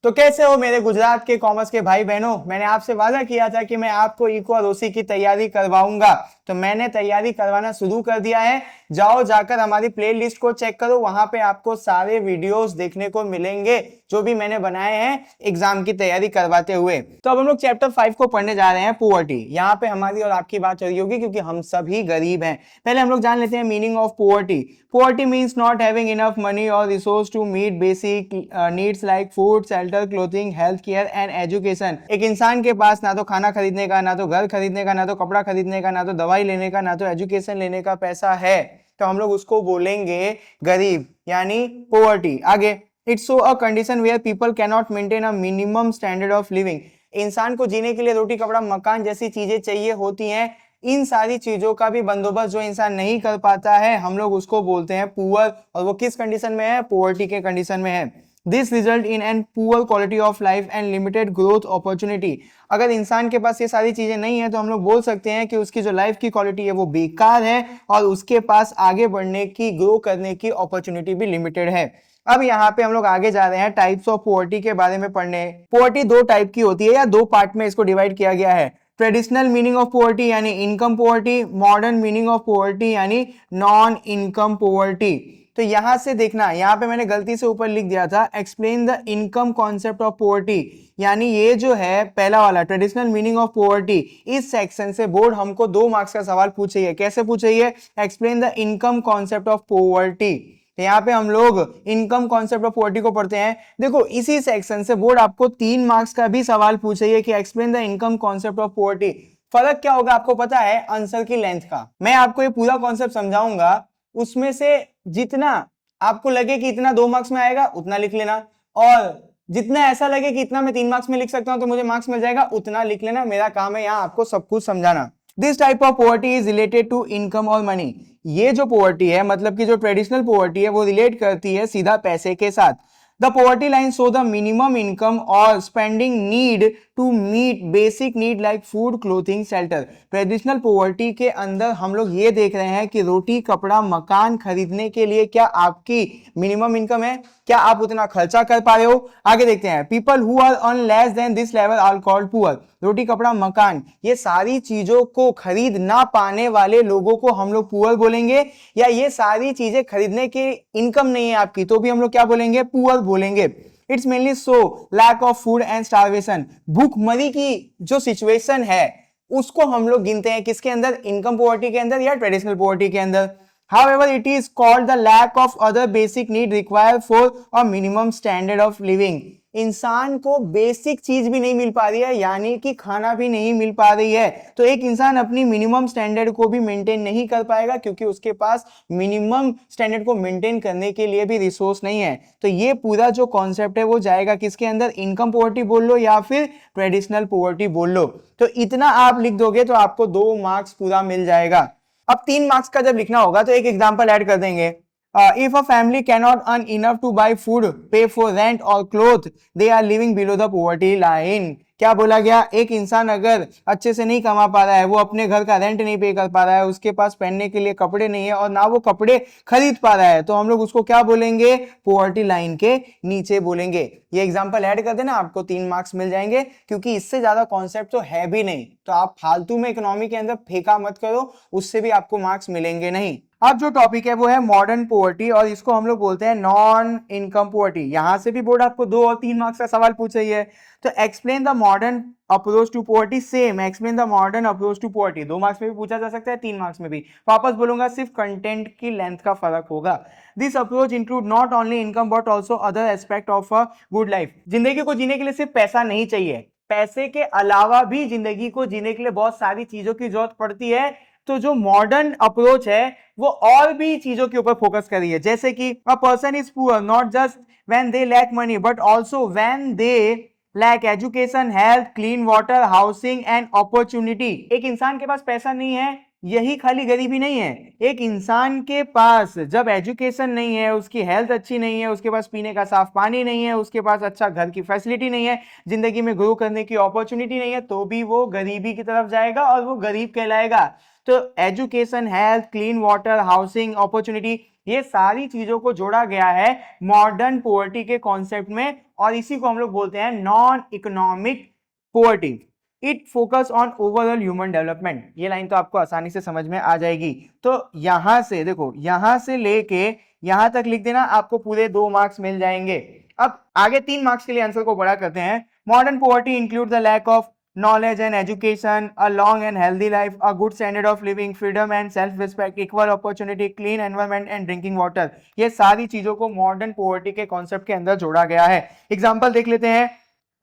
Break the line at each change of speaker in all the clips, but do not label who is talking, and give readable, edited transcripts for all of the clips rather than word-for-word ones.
तो कैसे हो मेरे गुजरात के कॉमर्स के भाई बहनों। मैंने आपसे वादा किया था कि मैं आपको इको और ओसी की तैयारी करवाऊंगा, तो मैंने तैयारी करवाना शुरू कर दिया है। जाओ जाकर हमारी प्लेलिस्ट को चेक करो, वहां पे आपको सारे वीडियोस देखने को मिलेंगे जो भी मैंने बनाए हैं एग्जाम की तैयारी करवाते हुए। तो अब हम लोग चैप्टर 5 को पढ़ने जा रहे हैं, पुअर्टी। यहाँ पे हमारी और आपकी बात हो रही होगी क्योंकि हम सभी गरीब हैं। पहले हम लोग जान लेते हैं meaning of poverty. Poverty means not having enough money और resource to meet basic needs like food, shelter, clothing, health care and education. एक इंसान के पास ना तो खाना खरीदने का, ना तो घर खरीदने का, ना तो कपड़ा खरीदने का, ना तो दवाई लेने का, ना तो एजुकेशन लेने का पैसा है, तो हम लोग उसको बोलेंगे गरीब, यानी पोवर्टी। आगे, it's so a condition where people can not maintain a minimum standard of living. इंसान को जीने के लिए रोटी, कपड़ा, मकान जैसी चीजें चाहिए होती हैं। इन सारी चीजों का भी बंदोबस्त जो इंसान नहीं कर पाता है, हम लोग उसको बोलते हैं पुअर। और वो किस कंडीशन में है? पोवर्टी के कंडीशन में है। This result in an poor quality of life and limited growth opportunity. अगर इंसान के पास ये सारी चीजें नहीं है तो हम लोग बोल सकते हैं कि उसकी जो लाइफ की क्वालिटी है वो बेकार है और उसके पास आगे बढ़ने की, ग्रो करने की अपॉर्चुनिटी भी लिमिटेड है। अब यहाँ पे हम लोग आगे जा रहे हैं टाइप्स ऑफ पोवर्टी के बारे में पढ़ने। पोवर्टी दो टाइप की होती है या दो पार्ट में इसको डिवाइड किया गया है। ट्रेडिशनल मीनिंग ऑफ पोवर्टी यानी income poverty, modern meaning of poverty यानी नॉन इनकम पोवर्टी। तो यहां से देखना, यहाँ पे मैंने गलती से ऊपर लिख दिया था explain the income concept of poverty, यानी ये जो है पहला वाला ट्रेडिशनल मीनिंग ऑफ पोवर्टी, इस सेक्शन से बोर्ड हमको 2 मार्क्स का सवाल पूछे। कैसे पूछे? Explain the income concept of poverty. तो यहाँ पे हम लोग इनकम कॉन्सेप्ट ऑफ पोवर्टी को पढ़ते हैं। देखो इसी सेक्शन से बोर्ड आपको 3 मार्क्स का भी सवाल पूछे कि explain the income concept of poverty. फर्क क्या होगा आपको पता है? आंसर की लेंथ का। मैं आपको ये पूरा कॉन्सेप्ट समझाऊंगा, उसमें से जितना आपको लगे कि इतना 2 मार्क्स में आएगा उतना लिख लेना, और जितना ऐसा लगे कि इतना मैं 3 मार्क्स में लिख सकता हूं तो मुझे मार्क्स मिल जाएगा, उतना लिख लेना। मेरा काम है यहाँ आपको सब कुछ समझाना। This type of poverty is related to income और मनी। ये जो पोवर्टी है, मतलब कि जो ट्रेडिशनल पोवर्टी है, वो रिलेट करती है सीधा पैसे के साथ। The poverty line show the minimum income or spending need to meet basic need like food, clothing, shelter. Traditional poverty के अंदर हम लोग ये देख रहे हैं कि रोटी, कपड़ा, मकान खरीदने के लिए क्या आपकी मिनिमम इनकम है? क्या आप उतना खर्चा कर पा रहे हो? आगे देखते हैं, people who are on less than this level are called poor. रोटी, कपड़ा, मकान, ये सारी चीजों को खरीद ना पाने वाले लोगों को हम लोग पुअर बोलेंगे। या ये सारी चीजें खरीदने की इनकम नहीं है आपकी, तो भी हम लोग क्या बोलेंगे? पुअर बोलेंगे। It's mainly so lack of food and starvation. भूखमरी की जो सिचुएशन है उसको हम लोग गिनते हैं किसके अंदर? इनकम पोवर्टी के अंदर या ट्रेडिशनल पोवर्टी के अंदर। However, it is called the lack of other basic need required for a minimum standard of living. इंसान को बेसिक चीज भी नहीं मिल पा रही है, यानी कि खाना भी नहीं मिल पा रही है, तो एक इंसान अपनी मिनिमम स्टैंडर्ड को भी मेंटेन नहीं कर पाएगा क्योंकि उसके पास मिनिमम स्टैंडर्ड को मेंटेन करने के लिए भी रिसोर्स नहीं है। तो ये पूरा जो कॉन्सेप्ट है वो जाएगा किसके अंदर? इनकम पोवर्टी बोल लो या फिर ट्रेडिशनल पोवर्टी बोल लो। तो इतना आप लिख दोगे तो आपको 2 मार्क्स पूरा मिल जाएगा। अब 3 मार्क्स का जब लिखना होगा तो एक एग्जांपल ऐड कर देंगे। If a family can not earn enough to buy food, pay for rent और cloth, they are living below the poverty line. क्या बोला गया? एक इंसान अगर अच्छे से नहीं कमा पा रहा है, वो अपने घर का रेंट नहीं पे कर पा रहा है, उसके पास पहनने के लिए कपड़े नहीं है और ना वो कपड़े खरीद पा रहा है, तो हम लोग उसको क्या बोलेंगे? पॉवर्टी लाइन के नीचे बोलेंगे। ये एग्जांपल ऐड कर देना, आपको 3 मार्क्स मिल जाएंगे, क्योंकि इससे ज्यादा कॉन्सेप्ट तो है भी नहीं। तो आप फालतू में इकोनॉमी के अंदर फेंका मत करो, उससे भी आपको मार्क्स मिलेंगे नहीं। अब जो टॉपिक है वो है मॉडर्न पोवर्टी, और इसको हम लोग बोलते हैं नॉन इनकम पोवर्टी। यहां से भी बोर्ड आपको 2 और 3 मार्क्स का सवाल पूछ रही है। तो explain the modern approach to poverty. Same, explain the modern approach to poverty 2 marks में भी पूछा जा सकता है, 3 मार्क्स में भी। वापस बोलूंगा, सिर्फ कंटेंट की लेंथ का फर्क होगा। This approach include not only income but also other aspect of a good life. जिंदगी को जीने के लिए सिर्फ पैसा नहीं चाहिए, पैसे के अलावा भी जिंदगी को जीने के लिए बहुत सारी चीजों की जरूरत पड़ती है। तो जो मॉडर्न अप्रोच है वो और भी चीजों के ऊपर फोकस कर रही है, जैसे कि a person is poor not just when they lack money but also when they lack education, health, clean water, housing and opportunity. एक इंसान के पास पैसा नहीं है, यही खाली गरीबी नहीं है। एक इंसान के पास जब एजुकेशन नहीं है, उसकी हेल्थ अच्छी नहीं है, उसके पास पीने का साफ पानी नहीं है, उसके पास अच्छा घर की फैसिलिटी नहीं है, जिंदगी में ग्रो करने की अपॉर्चुनिटी नहीं है, तो भी वो गरीबी की तरफ जाएगा और वो गरीब कहलाएगा। तो education, health, clean water, housing, opportunity, ये सारी चीजों को जोड़ा गया है मॉडर्न पोवर्टी के कॉन्सेप्ट में, और इसी को हम लोग बोलते हैं non economic poverty. It focus on overall human development. ये लाइन तो आपको आसानी से समझ में आ जाएगी। तो यहां से देखो, यहां से लेके यहां तक लिख देना, आपको पूरे 2 मार्क्स मिल जाएंगे। अब आगे 3 मार्क्स के लिए आंसर को बड़ा करते हैं। Modern poverty include the lack of knowledge and education, a long and healthy life, a good standard of living, freedom and self-respect, equal opportunity, clean environment and drinking water। ये सारी चीजों को मॉडर्न पोवर्टी के concept के अंदर जोड़ा गया है। एग्जांपल देख लेते हैं।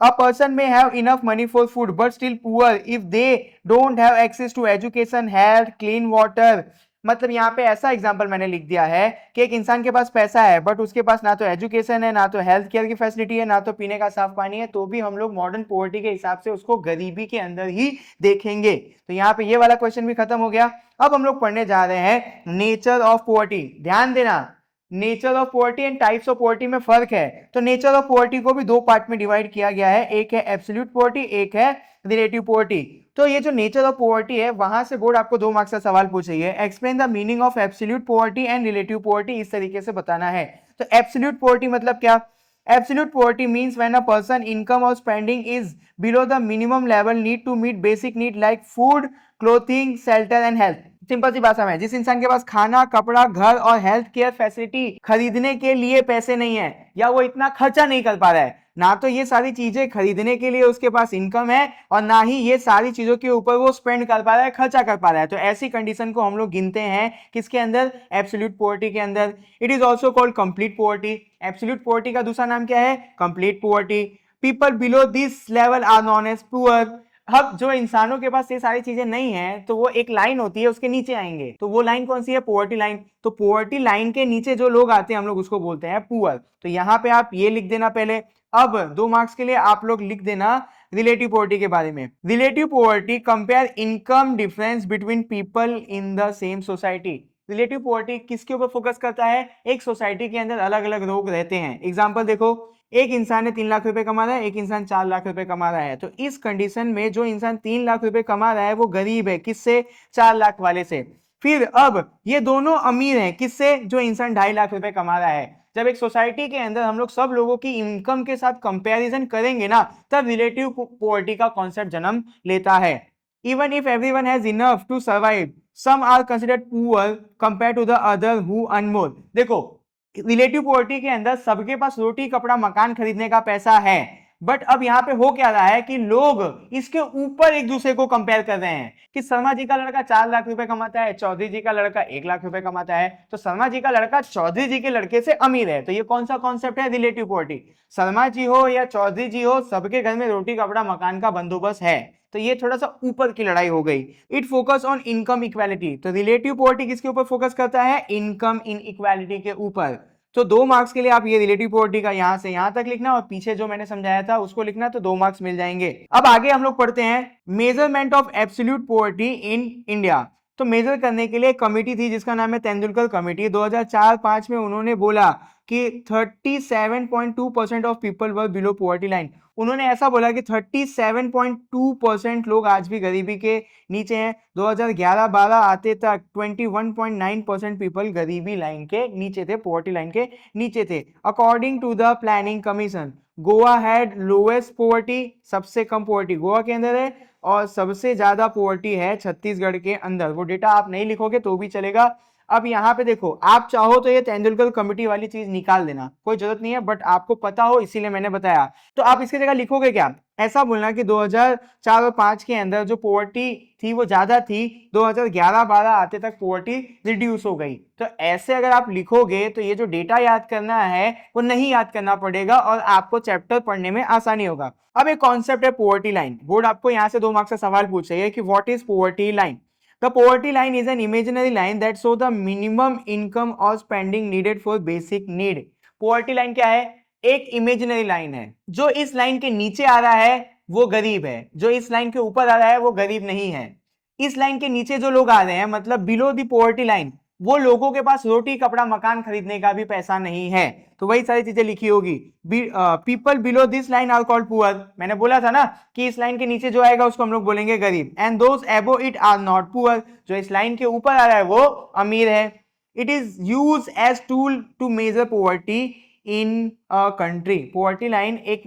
A person may have enough money for food but still poor if they don't have access to education, health, clean water। मतलब यहाँ पे ऐसा एग्जांपल मैंने लिख दिया है कि एक इंसान के पास पैसा है बट उसके पास ना तो एजुकेशन है, ना तो हेल्थ केयर की फैसिलिटी है, ना तो पीने का साफ पानी है, तो भी हम लोग मॉडर्न पोवर्टी के हिसाब से उसको गरीबी के अंदर ही देखेंगे। तो यहाँ पे ये वाला क्वेश्चन भी खत्म हो गया। अब हम लोग पढ़ने जा रहे हैं नेचर ऑफ पोवर्टी। ध्यान देना, nature of poverty and types of poverty में फर्क है। तो नेचर ऑफ पोवर्टी को भी 2 पार्ट में डिवाइड किया गया है, एक है एब्सोल्यूट पोवर्टी, एक है रिलेटिव पोवर्टी। तो ये जो नेचर ऑफ पोवर्टी है, वहां से बोर्ड आपको 2 मार्क्स का सवाल पूछेगी, explain the meaning of absolute poverty and relative poverty, इस तरीके से बताना है। तो एब्सोल्यूट पोवर्टी मतलब क्या? Absolute poverty means when a person income or spending is below the minimum level need to meet basic need like food, clothing, shelter and health। Simple सी भाषा में, जिस इंसान के पास खाना, कपड़ा, घर और हेल्थ केयर फैसिलिटी खरीदने के लिए पैसे नहीं है, या वो इतना खर्चा नहीं कर पा रहा है, ना तो ये सारी चीजें खरीदने के लिए उसके पास इनकम है और ना ही ये सारी चीजों के ऊपर वो स्पेंड कर पा रहा है, खर्चा कर पा रहा है, तो ऐसी कंडीशन को हम लोग गिनते हैं किसके अंदर? एब्सोल्यूट पोवर्टी के अंदर। It is also called complete poverty. Absolute poverty का दूसरा नाम क्या है? Complete poverty. People below this level are known as poor. अब जो इंसानों के पास ये सारी चीजें नहीं है, तो वो एक लाइन होती है, उसके नीचे आएंगे, तो वो लाइन कौन सी है? Poverty line. तो पोवर्टी लाइन के नीचे जो लोग आते हैं, हम लोग उसको बोलते हैं पुअर। तो यहाँ पे आप ये लिख देना पहले। अब 2 मार्क्स के लिए आप लोग लिख देना रिलेटिव पोवर्टी के बारे में। Relative poverty compare income difference between people in the same society. Relative poverty किसके ऊपर फोकस करता है? एक सोसाइटी के अंदर अलग अलग लोग रहते हैं। एग्जाम्पल देखो, एक इंसान ने 3 लाख रुपए कमा रहा है, एक इंसान 4 लाख रुपए कमा रहा है। तो इस कंडीशन में जो इंसान 3 लाख रुपए कमा रहा है वो गरीब है, किससे? 4 लाख वाले से। फिर अब ये दोनों अमीर हैं, किससे? जो इंसान 2.5 लाख रुपए कमा रहा है। जब एक सोसाइटी के अंदर हम लोग सब लोगों की इनकम के साथ कंपैरिजन करेंगे ना, तब रिलेटिव पोवर्टी का कॉन्सेप्ट जन्म लेता है। Even if everyone has enough to survive, some are considered poor compare to the other who earn more. देखो, रिलेटिव पोवर्टी के अंदर सबके पास रोटी, कपड़ा, मकान खरीदने का पैसा है, बट अब यहाँ पे हो क्या रहा है कि लोग इसके ऊपर एक दूसरे को कंपेयर कर रहे हैं कि शर्मा जी का लड़का 4 लाख रुपए कमाता है, चौधरी जी का लड़का 1 लाख रुपए कमाता है, तो शर्मा जी का लड़का चौधरी जी के लड़के से अमीर है। तो ये कौन सा कॉन्सेप्ट है? Relative poverty. शर्मा जी हो या चौधरी जी हो, सबके घर में रोटी, कपड़ा, मकान का बंदोबस्त है, तो ये थोड़ा सा ऊपर की लड़ाई हो गई। It focus on income equality. तो रिलेटिव पोवर्टी किसके ऊपर फोकस करता है? इनकम इन इक्वालिटी के ऊपर। तो 2 मार्क्स के लिए आप ये रिलेटिव पोवर्टी का यहां से यहां तक लिखना और पीछे जो मैंने समझाया था उसको लिखना, तो 2 मार्क्स मिल जाएंगे। अब आगे हम लोग पढ़ते हैं measurement of absolute poverty in India. तो मेजर करने के लिए कमेटी थी जिसका नाम है तेंदुलकर कमेटी। 2004-5 में उन्होंने बोला कि 37.2% of people were below poverty line. उन्होंने ऐसा बोला कि 37.2% लोग आज भी गरीबी के नीचे हैं। 2011-12 आते तक 21.9% पीपल गरीबी लाइन के नीचे थे, पोवर्टी लाइन के नीचे थे। According to the planning commission, Goa had lowest poverty, सबसे कम पोवर्टी गोवा के अंदर है, और सबसे ज्यादा पोवर्टी है छत्तीसगढ़ के अंदर। वो डेटा आप नहीं लिखोगे तो भी चलेगा। अब यहाँ पे देखो, आप चाहो तो ये तेंदुलकर कमेटी वाली चीज निकाल देना, कोई जरूरत नहीं है, बट आपको पता हो इसीलिए मैंने बताया। तो आप इसकी जगह लिखोगे क्या? ऐसा बोलना कि 2004 और 5 के अंदर जो पोवर्टी थी वो ज्यादा थी, 2011-12 आते तक पोवर्टी रिड्यूस हो गई। तो ऐसे अगर आप लिखोगे तो ये जो डेटा याद करना है वो नहीं याद करना पड़ेगा और आपको चैप्टर पढ़ने में आसानी होगा। अब एक कॉन्सेप्ट है पोवर्टी लाइन। बोर्ड आपको यहाँ से 2 मार्क्स का सवाल पूछेगा कि what is poverty line. The poverty line is an imaginary line that shows the minimum income or spending needed for basic need। Poverty line क्या है? एक इमेजिनरी लाइन है। जो इस लाइन के नीचे आ रहा है वो गरीब है, जो इस लाइन के ऊपर आ रहा है वो गरीब नहीं है। इस लाइन के नीचे जो लोग आ रहे हैं, मतलब बिलो दी पोवर्टी लाइन, वो लोगों के पास रोटी, कपड़ा, मकान खरीदने का भी पैसा नहीं है। तो वही सारी चीजें लिखी होगी। People below this line are called poor. मैंने बोला था ना कि इस लाइन के नीचे जो आएगा उसको हम लोग बोलेंगे गरीब। And those above it are not poor. जो इस लाइन के ऊपर आ रहा है वो अमीर है। It is use as tool to measure poverty in a country. Poverty line एक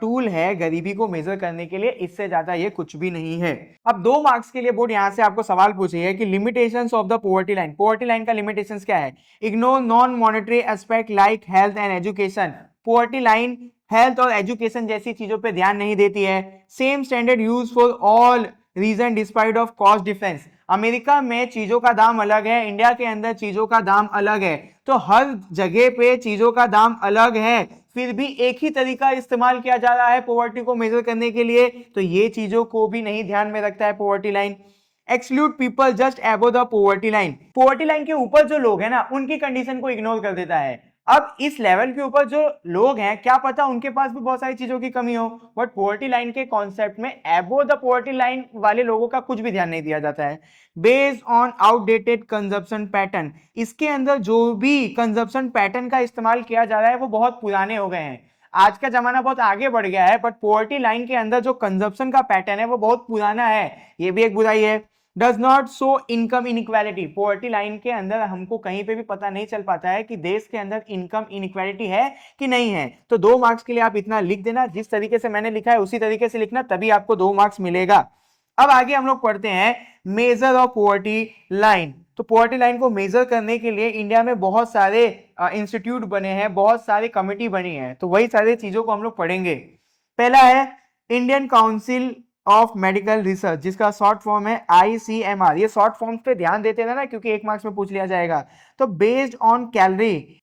टूल है गरीबी को मेजर करने के लिए, इससे ज्यादा ये कुछ भी नहीं है। अब 2 मार्क्स के लिए बोर्ड यहां से आपको सवाल पूछी है कि limitations of the poverty line. Poverty line का लिमिटेशंस क्या है? Ignore non monetary aspect like health and education. Poverty line health और एजुकेशन जैसी चीजों पे ध्यान नहीं देती है। Same standard use for all region despite of cost difference. America में चीजों का दाम अलग है, इंडिया के अंदर चीजों का दाम अलग है, तो हर जगह पे चीजों का दाम अलग है, फिर भी एक ही तरीका इस्तेमाल किया जा रहा है पॉवर्टी को मेजर करने के लिए, तो ये चीजों को भी नहीं ध्यान में रखता है poverty line. Exclude people just above the poverty line. Poverty line के ऊपर जो लोग हैं ना, उनकी कंडीशन को इग्नोर कर देता है। अब इस लेवल के ऊपर जो लोग हैं, क्या पता उनके पास भी बहुत सारी चीजों की कमी हो, बट पॉवर्टी लाइन के कॉन्सेप्ट में अबव द पॉवर्टी लाइन वाले लोगों का कुछ भी ध्यान नहीं दिया जाता है। Based on outdated consumption pattern, इसके अंदर जो भी कंजप्शन पैटर्न का इस्तेमाल किया जा रहा है वो बहुत पुराने हो गए हैं। आज का जमाना बहुत आगे बढ़ गया है, बट पॉवर्टी लाइन के अंदर जो कंजप्शन का पैटर्न है वो बहुत पुराना है, ये भी एक बुराई है। Does not show income inequality. Poverty line के अंदर हमको कहीं पे भी पता नहीं चल पाता है कि देश के अंदर इनकम इनइक्वालिटी है कि नहीं है। तो 2 मार्क्स के लिए आप इतना लिख देना, जिस तरीके से मैंने लिखा है उसी तरीके से लिखना, तभी आपको 2 मार्क्स मिलेगा। अब आगे हम लोग पढ़ते हैं मेजर ऑफ पॉवर्टी लाइन। तो पॉवर्टी लाइन को मेजर करने के लिए इंडिया में बहुत सारे इंस्टीट्यूट बने हैं, बहुत सारे कमिटी बनी है, तो वही सारी चीजों को हम लोग पढ़ेंगे। पहला है Indian council of medical research, जिसका शॉर्ट फॉर्म है ICMR। ये शॉर्ट फॉर्म पे ध्यान देते हैं ना, क्योंकि 1 मार्क्स में पूछ लिया जाएगा। तो बेस्ड ऑन कैलोरी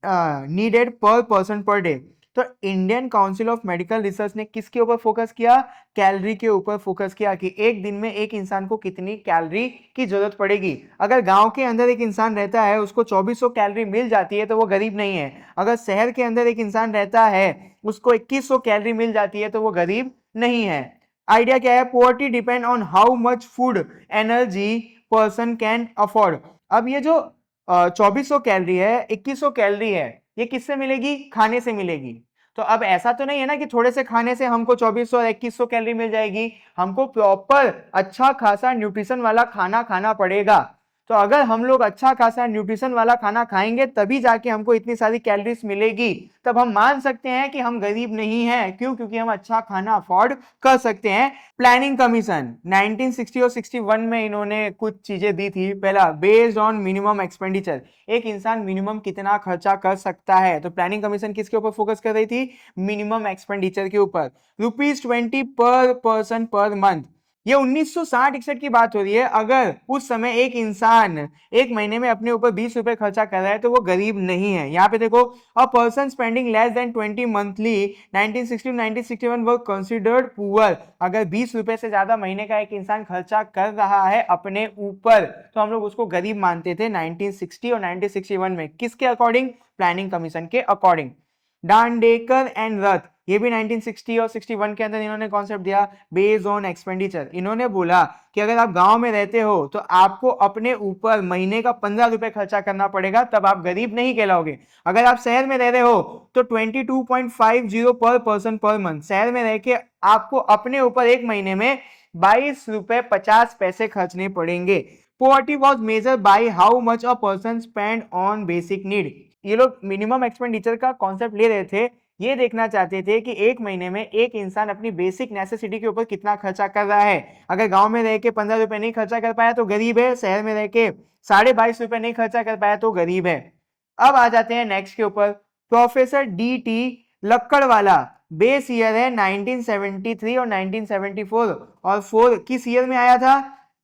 नीडेड पर पर्सन पर डे, तो Indian council of medical research ने किसके ऊपर फोकस किया? कैलोरी के ऊपर फोकस किया कि एक दिन में एक इंसान को कितनी कैलोरी की जरूरत पड़ेगी। अगर गांव के अंदर एक इंसान रहता है, उसको 2400 कैलोरी मिल जाती है तो वो गरीब नहीं है। अगर शहर के अंदर एक इंसान रहता है, उसको 2100 कैलोरी मिल जाती है तो वो गरीब नहीं है। आइडिया क्या है? Poverty depend on how much food energy person can afford. अब ये जो 2400 कैलोरी है, 2100 कैलोरी है, ये किससे मिलेगी? खाने से मिलेगी। तो अब ऐसा तो नहीं है ना कि थोड़े से खाने से हमको 2400 और 2100 कैलोरी मिल जाएगी, हमको प्रॉपर अच्छा खासा न्यूट्रिशन वाला खाना खाना पड़ेगा। तो अगर हम लोग अच्छा खासा न्यूट्रिशन वाला खाना खाएंगे तभी जाके हमको इतनी सारी कैलोरीज मिलेगी, तब हम मान सकते हैं कि हम गरीब नहीं हैं। क्यों? क्योंकि हम अच्छा खाना अफोर्ड कर सकते हैं। प्लानिंग कमीशन 1960 और 61 में इन्होंने कुछ चीजें दी थी। पहला, बेस्ड ऑन मिनिमम एक्सपेंडिचर, एक इंसान मिनिमम कितना खर्चा कर सकता है, तो प्लानिंग कमीशन किसके ऊपर फोकस कर रही थी? मिनिमम एक्सपेंडिचर के ऊपर। ₹20 पर पर्सन पर मंथ, ये 1960-61 की बात हो रही है। अगर उस समय एक इंसान एक महीने में अपने ऊपर 20 रुपए खर्चा कर रहा है तो वो गरीब नहीं है। यहाँ पे देखो, a person spending less than 20 monthly 1960-1961 were considered poor. अगर 20 रुपए से ज्यादा महीने का एक इंसान खर्चा कर रहा है अपने ऊपर, तो हम लोग उसको गरीब मानते थे 1960 और 1961 में। किसके अकॉर्डिंग? प्लानिंग कमीशन के अकॉर्डिंग। डांडेकर एंड रथ, ये भी 1960 और 61 के अंदर इन्होंने कॉन्सेप्ट दिया बेस्ड ऑन एक्सपेंडिचर। इन्होंने बोला कि अगर आप गांव में रहते हो तो आपको अपने ऊपर महीने का 15 रुपए खर्चा करना पड़ेगा, तब आप गरीब नहीं कहलाओगे। अगर आप शहर में रह रहे हो तो 22.50 पर पर्सन पर मंथ, शहर में रह के आपको अपने ऊपर एक महीने में 22 रुपए 50 पैसे खर्चने पड़ेंगे। Poverty was measure by how much a person spend on basic need. ये लोग मिनिमम एक्सपेंडिचर का कॉन्सेप्ट ले रहे थे, ये देखना चाहते थे कि एक महीने में एक इंसान अपनी बेसिक नेसेसिटी के ऊपर कितना खर्चा कर रहा है। अगर गांव में रह के 15 रुपए नहीं खर्चा कर पाया तो गरीब है, शहर में रह के 22.5 रुपए नहीं खर्चा कर पाया तो गरीब है। अब आ जाते हैं नेक्स्ट के ऊपर, प्रोफेसर DT लक्कड़वाला। बेस ईयर है 1973 और 1974, और 4 किस ईयर में आया था?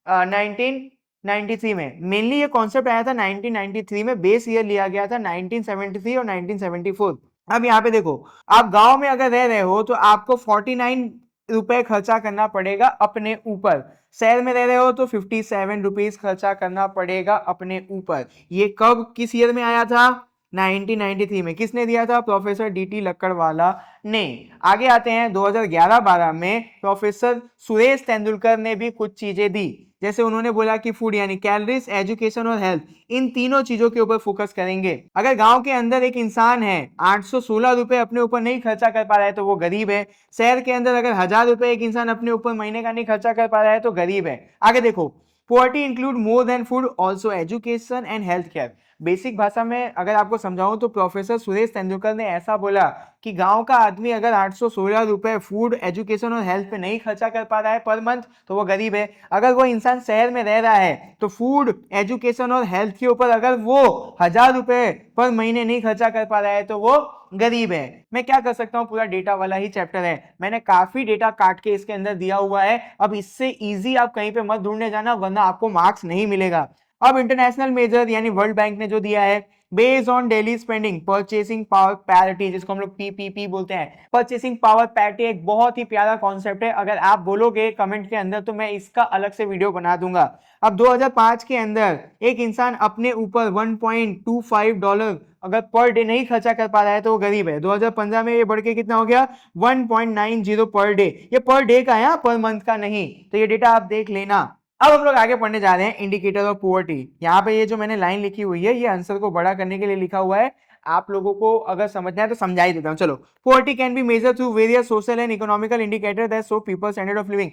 1993 में। मेनली ये कॉन्सेप्ट आया था 1993 में, बेस ईयर लिया गया था 1973 और 1974। अब यहाँ पे देखो, आप गांव में अगर रह रहे हो तो आपको 49 रुपए खर्चा करना पड़ेगा अपने ऊपर, शहर में रह रहे हो तो 57 रुपीज खर्चा करना पड़ेगा अपने ऊपर। ये कब किस ईयर में आया था? 1993 में। किसने दिया था? प्रोफेसर DT लक्कड़वाला ने। आगे आते हैं 2011-12 में प्रोफेसर सुरेश तेंदुलकर ने भी कुछ चीजें दी। जैसे उन्होंने बोला कि फूड यानी कैलोरीज, एजुकेशन और हेल्थ, इन तीनों चीजों के ऊपर फोकस करेंगे। अगर गांव के अंदर एक इंसान है 816 रुपए अपने ऊपर नहीं खर्चा कर पा रहा है तो वो गरीब है। शहर के अंदर अगर 1000 रुपए एक इंसान अपने ऊपर महीने का नहीं खर्चा कर पा रहा है तो गरीब है। आगे देखो, poverty include more than food, also education and health care. Basic भाषा में अगर आपको समझाऊं तो प्रोफेसर सुरेश तेंदुलकर ने ऐसा बोला कि गांव का आदमी अगर 816 रुपए फूड, एजुकेशन और हेल्थ पे नहीं खर्चा कर पा रहा है पर मंथ तो वो गरीब है। अगर वो इंसान शहर में रह रहा है तो फूड, एजुकेशन और हेल्थ के ऊपर अगर वो 1000 रुपए पर महीने नहीं खर्चा कर पा रहा है तो वो गरीब है। मैं क्या कर सकता हूँ, पूरा डेटा वाला ही चैप्टर है, मैंने काफी डेटा काट के इसके अंदर दिया हुआ है। अब इससे इजी आप कहीं पे मत ढूंढने जाना वरना आपको मार्क्स नहीं मिलेगा। अब इंटरनेशनल मेजर यानी वर्ल्ड बैंक ने जो दिया है, based on daily spending purchasing power parity, जिसको हम लोग पीपीपी बोलते हैं। परचेसिंग पावर पैरिटी एक बहुत ही प्यारा कॉन्सेप्ट है, अगर आप बोलोगे कमेंट के अंदर तो मैं इसका अलग से वीडियो बना दूंगा। अब 2005 के अंदर एक इंसान अपने ऊपर $1.25 अगर पर डे नहीं खर्चा कर पा रहा है तो वो गरीब है। 2015 में ये बढ़ के कितना हो गया, 1.90 पर डे। ये पर डे का है, पर मंथ का नहीं। तो ये डेटा आप देख लेना। अब हम लोग आगे पढ़ने जा रहे हैं इंडिकेटर ऑफ पुअर्टी। यहाँ पे ये जो मैंने लाइन लिखी हुई है ये आंसर को बड़ा करने के लिए लिखा हुआ है, आप लोगों को अगर समझना है तो समझा ही देता हूँ। चलो, poverty can be measure through various social and economical indicator that show people standard of living.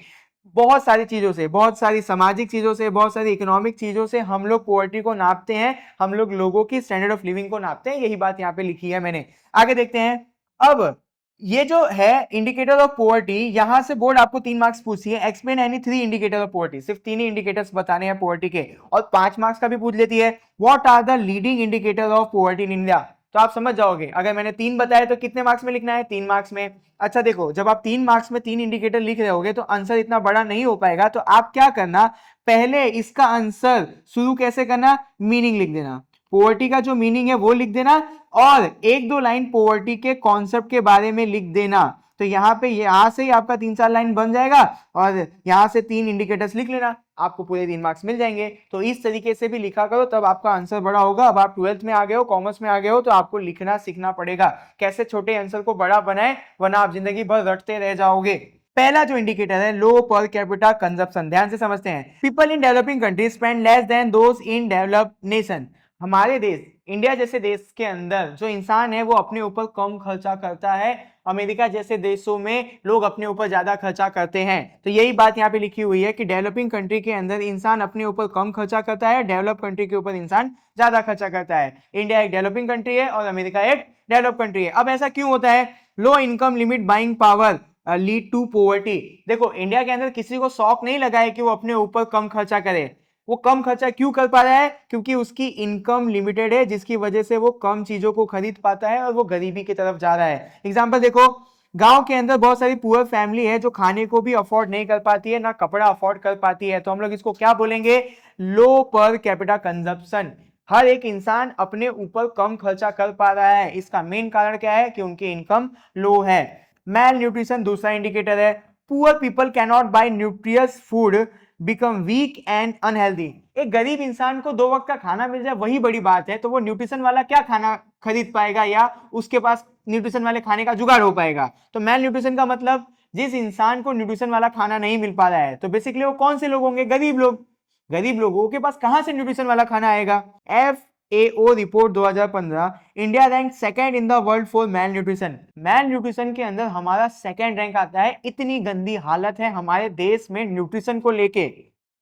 बहुत सारी चीजों से, बहुत सारी सामाजिक चीजों से, बहुत सारी इकोनॉमिक चीजों से हम लोग पुअर्टी को नापते हैं, हम लोग लोगों की स्टैंडर्ड ऑफ लिविंग को नापते हैं। यही बात यहाँ पे लिखी है मैंने। आगे देखते हैं। अब ये जो है इंडिकेटर ऑफ पोवर्टी, यहां से बोर्ड आपको 3 मार्क्स पूछती है। Explain any 3 indicator of poverty, सिर्फ 3 ही इंडिकेटर्स बताने हैं पोवर्टी के, और 5 मार्क्स का भी पूछ लेती है। What are the leading indicator of poverty in India, तो आप समझ जाओगे। अगर मैंने 3 बताया तो कितने मार्क्स में लिखना है, 3 मार्क्स में। अच्छा देखो, जब आप 3 मार्क्स में 3 इंडिकेटर लिख रहे होगे तो आंसर इतना बड़ा नहीं हो पाएगा, तो आप क्या करना, पहले इसका आंसर शुरू कैसे करना, मीनिंग लिख देना। पोवर्टी का जो मीनिंग है वो लिख देना, और 1-2 लाइन पोवर्टी के कॉन्सेप्ट के बारे में लिख देना। तो यहाँ पे यहां से ही आपका 3-4 लाइन बन जाएगा, और यहां से 3 इंडिकेटर्स लिख लेना, आपको पूरे 3 मार्क्स मिल जाएंगे। तो इस तरीके से भी लिखा करो, तब आपका आंसर बड़ा होगा। अब आप 12th में आ गए हो, कॉमर्स में आ गए हो, तो आपको लिखना सीखना पड़ेगा कैसे छोटे आंसर को बड़ा बनाए, वरना आप जिंदगी भर रटते रह जाओगे। पहला जो इंडिकेटर है, लो पर कैपिटा कंजप्शन, ध्यान से समझते हैं। People in developing countries spend less than those in developed nation. हमारे देश, इंडिया जैसे देश के अंदर जो इंसान है वो अपने ऊपर कम खर्चा करता है। अमेरिका जैसे देशों में लोग अपने ऊपर ज्यादा खर्चा करते हैं। तो यही बात यहाँ पे लिखी हुई है कि डेवलपिंग कंट्री के अंदर इंसान अपने ऊपर कम खर्चा करता है, डेवलप कंट्री के ऊपर इंसान ज्यादा खर्चा करता है। इंडिया एक डेवलपिंग कंट्री है और अमेरिका एक डेवलप कंट्री है। अब ऐसा क्यों होता है, low income limit buying power lead to poverty. देखो, इंडिया के अंदर किसी को शौक नहीं लगा है कि वो अपने ऊपर कम खर्चा करे। वो कम खर्चा क्यों कर पा रहा है, क्योंकि उसकी इनकम लिमिटेड है, जिसकी वजह से वो कम चीजों को खरीद पाता है और वो गरीबी की तरफ जा रहा है। एग्जांपल देखो, गांव के अंदर बहुत सारी पुअर फैमिली है जो खाने को भी अफोर्ड नहीं कर पाती है, ना कपड़ा अफोर्ड कर पाती है। तो हम लोग इसको क्या बोलेंगे, लो पर कैपिटा कंजप्शन। हर एक इंसान अपने ऊपर कम खर्चा कर पा रहा है। इसका मेन कारण क्या है कि उनकी इनकम लो है। मैल न्यूट्रिशन दूसरा इंडिकेटर है। Poor people cannot buy nutritious food become weak and unhealthy. एक गरीब इंसान को 2 वक्त का खाना मिल जाए वही बड़ी बात है, तो वो न्यूट्रिशन वाला क्या खाना खरीद पाएगा या उसके पास न्यूट्रिशन वाले खाने का जुगाड़ हो पाएगा। तो मैल न्यूट्रिशन का मतलब जिस इंसान को न्यूट्रिशन वाला खाना नहीं मिल पा रहा है, तो बेसिकली वो कौन से लोग होंगे, गरीब लोग। गरीब लोगों के पास कहां से न्यूट्रिशन वाला खाना आएगा। FAO report 2015, India rank second in the world for malnutrition. Malnutrition के अंदर हमारा सेकंड रैंक आता है। इतनी गंदी हालत है हमारे देश में न्यूट्रिशन को लेके।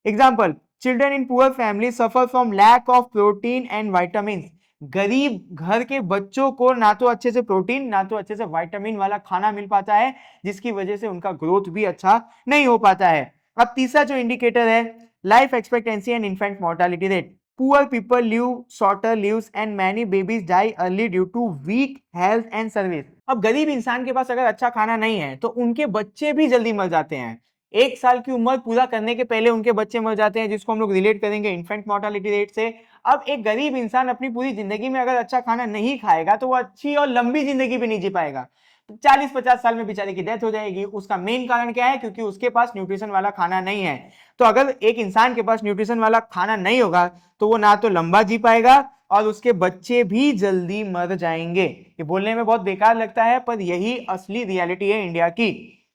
Example, children in poor family suffer from lack of protein and vitamin. गरीब घर के बच्चों को ना तो अच्छे से प्रोटीन ना तो अच्छे से विटामिन वाला खाना मिल पाता है, जिसकी वजह से उनका ग्रोथ भी अच्छा नहीं हो पाता है। अब तीसरा जो इंडिकेटर है, life expectancy and infant mortality rate. Poor people live shorter lives and many babies die early due to weak health and service। अब गरीब इंसान के पास अगर अच्छा खाना नहीं है तो उनके बच्चे भी जल्दी मर जाते हैं। 1 साल की उम्र पूरा करने के पहले उनके बच्चे मर जाते हैं, जिसको हम लोग रिलेट करेंगे इन्फेंट मोर्टालिटी रेट से। अब एक गरीब इंसान अपनी पूरी जिंदगी में अगर अच्छा खाना नहीं खाएगा तो वो अच्छी और लंबी जिंदगी भी नहीं जी पाएगा। 40-50 साल में बेचारे की डेथ हो जाएगी। उसका मेन कारण क्या है, क्योंकि उसके पास न्यूट्रिशन वाला खाना नहीं है। तो अगर एक इंसान के पास न्यूट्रिशन वाला खाना नहीं होगा तो वो ना तो लंबा जी पाएगा और उसके बच्चे भी जल्दी मर जाएंगे। ये बोलने में बहुत बेकार लगता है, पर यही असली रियलिटी है इंडिया की।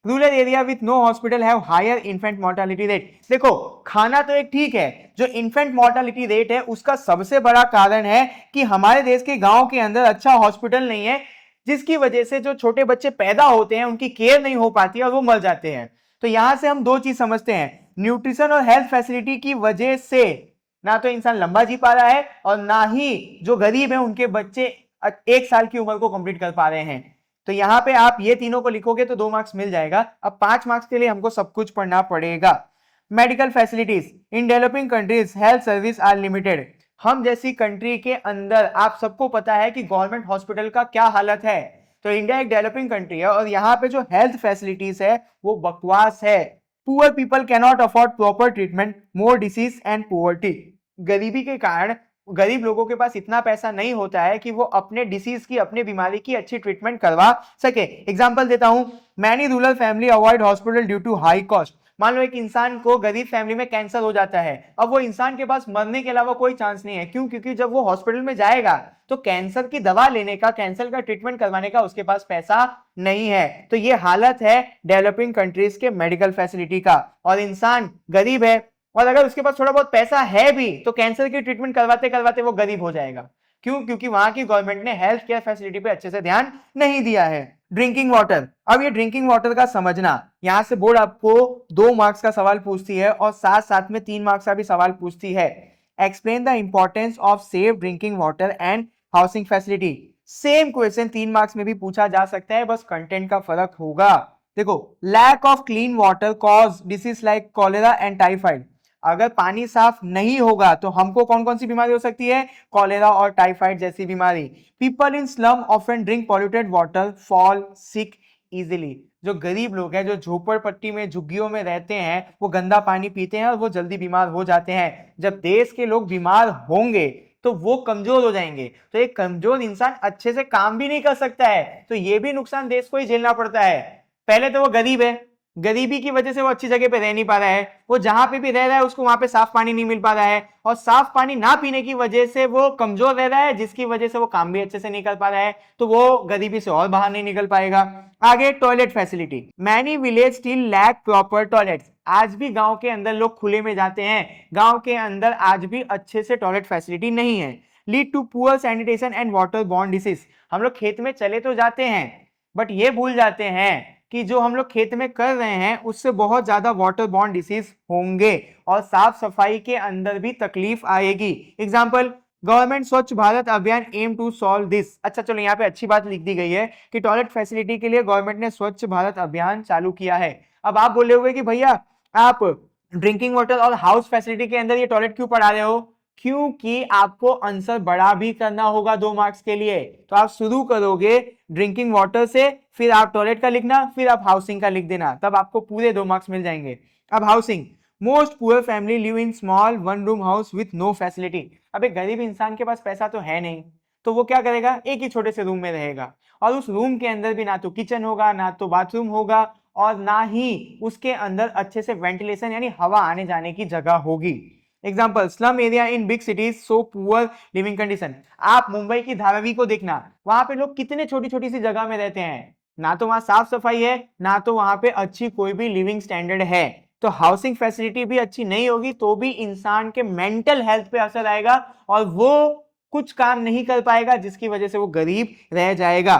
Rural area with no hospital have higher infant mortality rate. देखो, खाना तो एक ठीक है, जो इन्फेंट मोर्टालिटी रेट है उसका सबसे बड़ा कारण है कि हमारे देश के गांव के अंदर अच्छा हॉस्पिटल नहीं है, जिसकी वजह से जो छोटे बच्चे पैदा होते हैं उनकी केयर नहीं हो पाती और वो मर जाते हैं। तो यहां से हम 2 चीज समझते हैं, न्यूट्रिशन और हेल्थ फैसिलिटी की वजह से ना तो इंसान लंबा जी पा रहा है और ना ही जो गरीब है उनके बच्चे 1 साल की उम्र को कंप्लीट कर पा रहे हैं। तो यहाँ पे आप ये तीनों को लिखोगे तो 2 मार्क्स मिल जाएगा। अब 5 मार्क्स के लिए हमको सब कुछ पढ़ना पड़ेगा। Medical facilities in developing countries health service are limited. हम जैसी कंट्री के अंदर आप सबको पता है कि गवर्नमेंट हॉस्पिटल का क्या हालत है। तो इंडिया एक डेवलपिंग कंट्री है और यहाँ पे जो हेल्थ फैसिलिटीज है वो बकवास है। Poor people can not afford proper treatment, more disease and poverty. गरीबी के कारण गरीब लोगों के पास इतना पैसा नहीं होता है कि वो अपने डिसीज की, अपने बीमारी की अच्छी ट्रीटमेंट करवा सके। एग्जांपल देता हूं, many rural family avoid hospital due to high cost. मान लो एक इंसान को गरीब फैमिली में कैंसर हो जाता है, अब वो इंसान के पास मरने के अलावा कोई चांस नहीं है। क्यों? क्योंकि जब वो हॉस्पिटल में जाएगा तो कैंसर की दवा लेने का, कैंसर का ट्रीटमेंट करवाने का उसके पास पैसा नहीं है। तो ये हालत है डेवलपिंग कंट्रीज के मेडिकल फैसिलिटी का। और इंसान गरीब है और अगर उसके पास थोड़ा बहुत पैसा है भी तो कैंसर की ट्रीटमेंट करवाते करवाते वो गरीब हो जाएगा। क्यों? क्योंकि वहां की गवर्नमेंट ने हेल्थ केयर फैसिलिटी पे अच्छे से ध्यान नहीं दिया है। ड्रिंकिंग वाटर, अब ये ड्रिंकिंग वाटर का समझना, यहां से बोर्ड आपको 2 मार्क्स का सवाल पूछती है और साथ साथ में 3 मार्क्स का भी सवाल पूछती है। Explain the importance of safe drinking water and housing facility. Same question 3 marks में भी पूछा जा सकता है, बस कंटेंट का फर्क होगा। देखो, lack of clean water cause disease like cholera and typhoid. अगर पानी साफ नहीं होगा तो हमको कौन कौन सी बीमारी हो सकती है? कॉलेरा और टाइफाइड जैसी बीमारी। People in slum often drink polluted water, fall sick easily. जो गरीब लोग हैं, जो झोपड़पट्टी में, झुग्गियों में रहते हैं, वो गंदा पानी पीते हैं और वो जल्दी बीमार हो जाते हैं। जब देश के लोग बीमार होंगे तो वो कमजोर हो जाएंगे, तो एक कमजोर इंसान अच्छे से काम भी नहीं कर सकता है। तो ये भी नुकसान देश को ही झेलना पड़ता है। पहले तो वो गरीब है, गरीबी की वजह से वो अच्छी जगह पे रह नहीं पा रहा है, वो जहां पे भी रह रहा है उसको वहां पे साफ पानी नहीं मिल पा रहा है, और साफ पानी ना पीने की वजह से वो कमजोर रह रहा है, जिसकी वजह से वो काम भी अच्छे से नहीं कर पा रहा है, तो वो गरीबी से और बाहर नहीं निकल पाएगा। आगे toilet facility, many village still lack proper toilets. आज भी गांव के अंदर लोग खुले में जाते हैं, गांव के अंदर आज भी अच्छे से टॉयलेट फैसिलिटी नहीं है। Lead to poor sanitation and water borne disease. हम लोग खेत में चले तो जाते हैं बट ये भूल जाते हैं कि जो हम लोग खेत में कर रहे हैं उससे बहुत ज्यादा वाटर बॉर्न डिसीज होंगे और साफ सफाई के अंदर भी तकलीफ आएगी। एग्जाम्पल, गवर्नमेंट स्वच्छ भारत अभियान एम टू सॉल्व दिस। अच्छा चलो, यहाँ पे अच्छी बात लिख दी गई है कि टॉयलेट फैसिलिटी के लिए गवर्नमेंट ने स्वच्छ भारत अभियान चालू किया है। अब आप बोले होंगे कि भैया आप ड्रिंकिंग वाटर और हाउस फैसिलिटी के अंदर ये टॉयलेट क्यों पढ़ा रहे हो? क्योंकि आपको आंसर बड़ा भी करना होगा 2 मार्क्स के लिए। तो आप शुरू करोगे ड्रिंकिंग वाटर से, फिर आप टॉयलेट का लिखना, फिर आप हाउसिंग का लिख देना, तब आपको पूरे 2 मार्क्स मिल जाएंगे। अब housing, most poor family live in small 1 room house with no facility. अब एक गरीब इंसान के पास पैसा तो है नहीं, तो वो क्या करेगा? एक ही छोटे से रूम में रहेगा और उस रूम के अंदर भी ना तो किचन होगा, ना तो बाथरूम होगा, और ना ही उसके अंदर अच्छे से वेंटिलेशन यानी हवा आने जाने की जगह होगी। Example, slum area in big cities so poor leaving condition. आप मुंबई की धारावी को देखना, वहां पे लोग कितने छोटी छोटी सी जगह में रहते हैं, ना तो वहां साफ सफाई है, ना तो वहां पे अच्छी कोई भी लिविंग स्टैंडर्ड है। तो हाउसिंग फैसिलिटी भी अच्छी नहीं होगी तो भी इंसान के मेंटल हेल्थ पे असर आएगा और वो कुछ काम नहीं कर पाएगा, जिसकी वजह से वो गरीब रह जाएगा।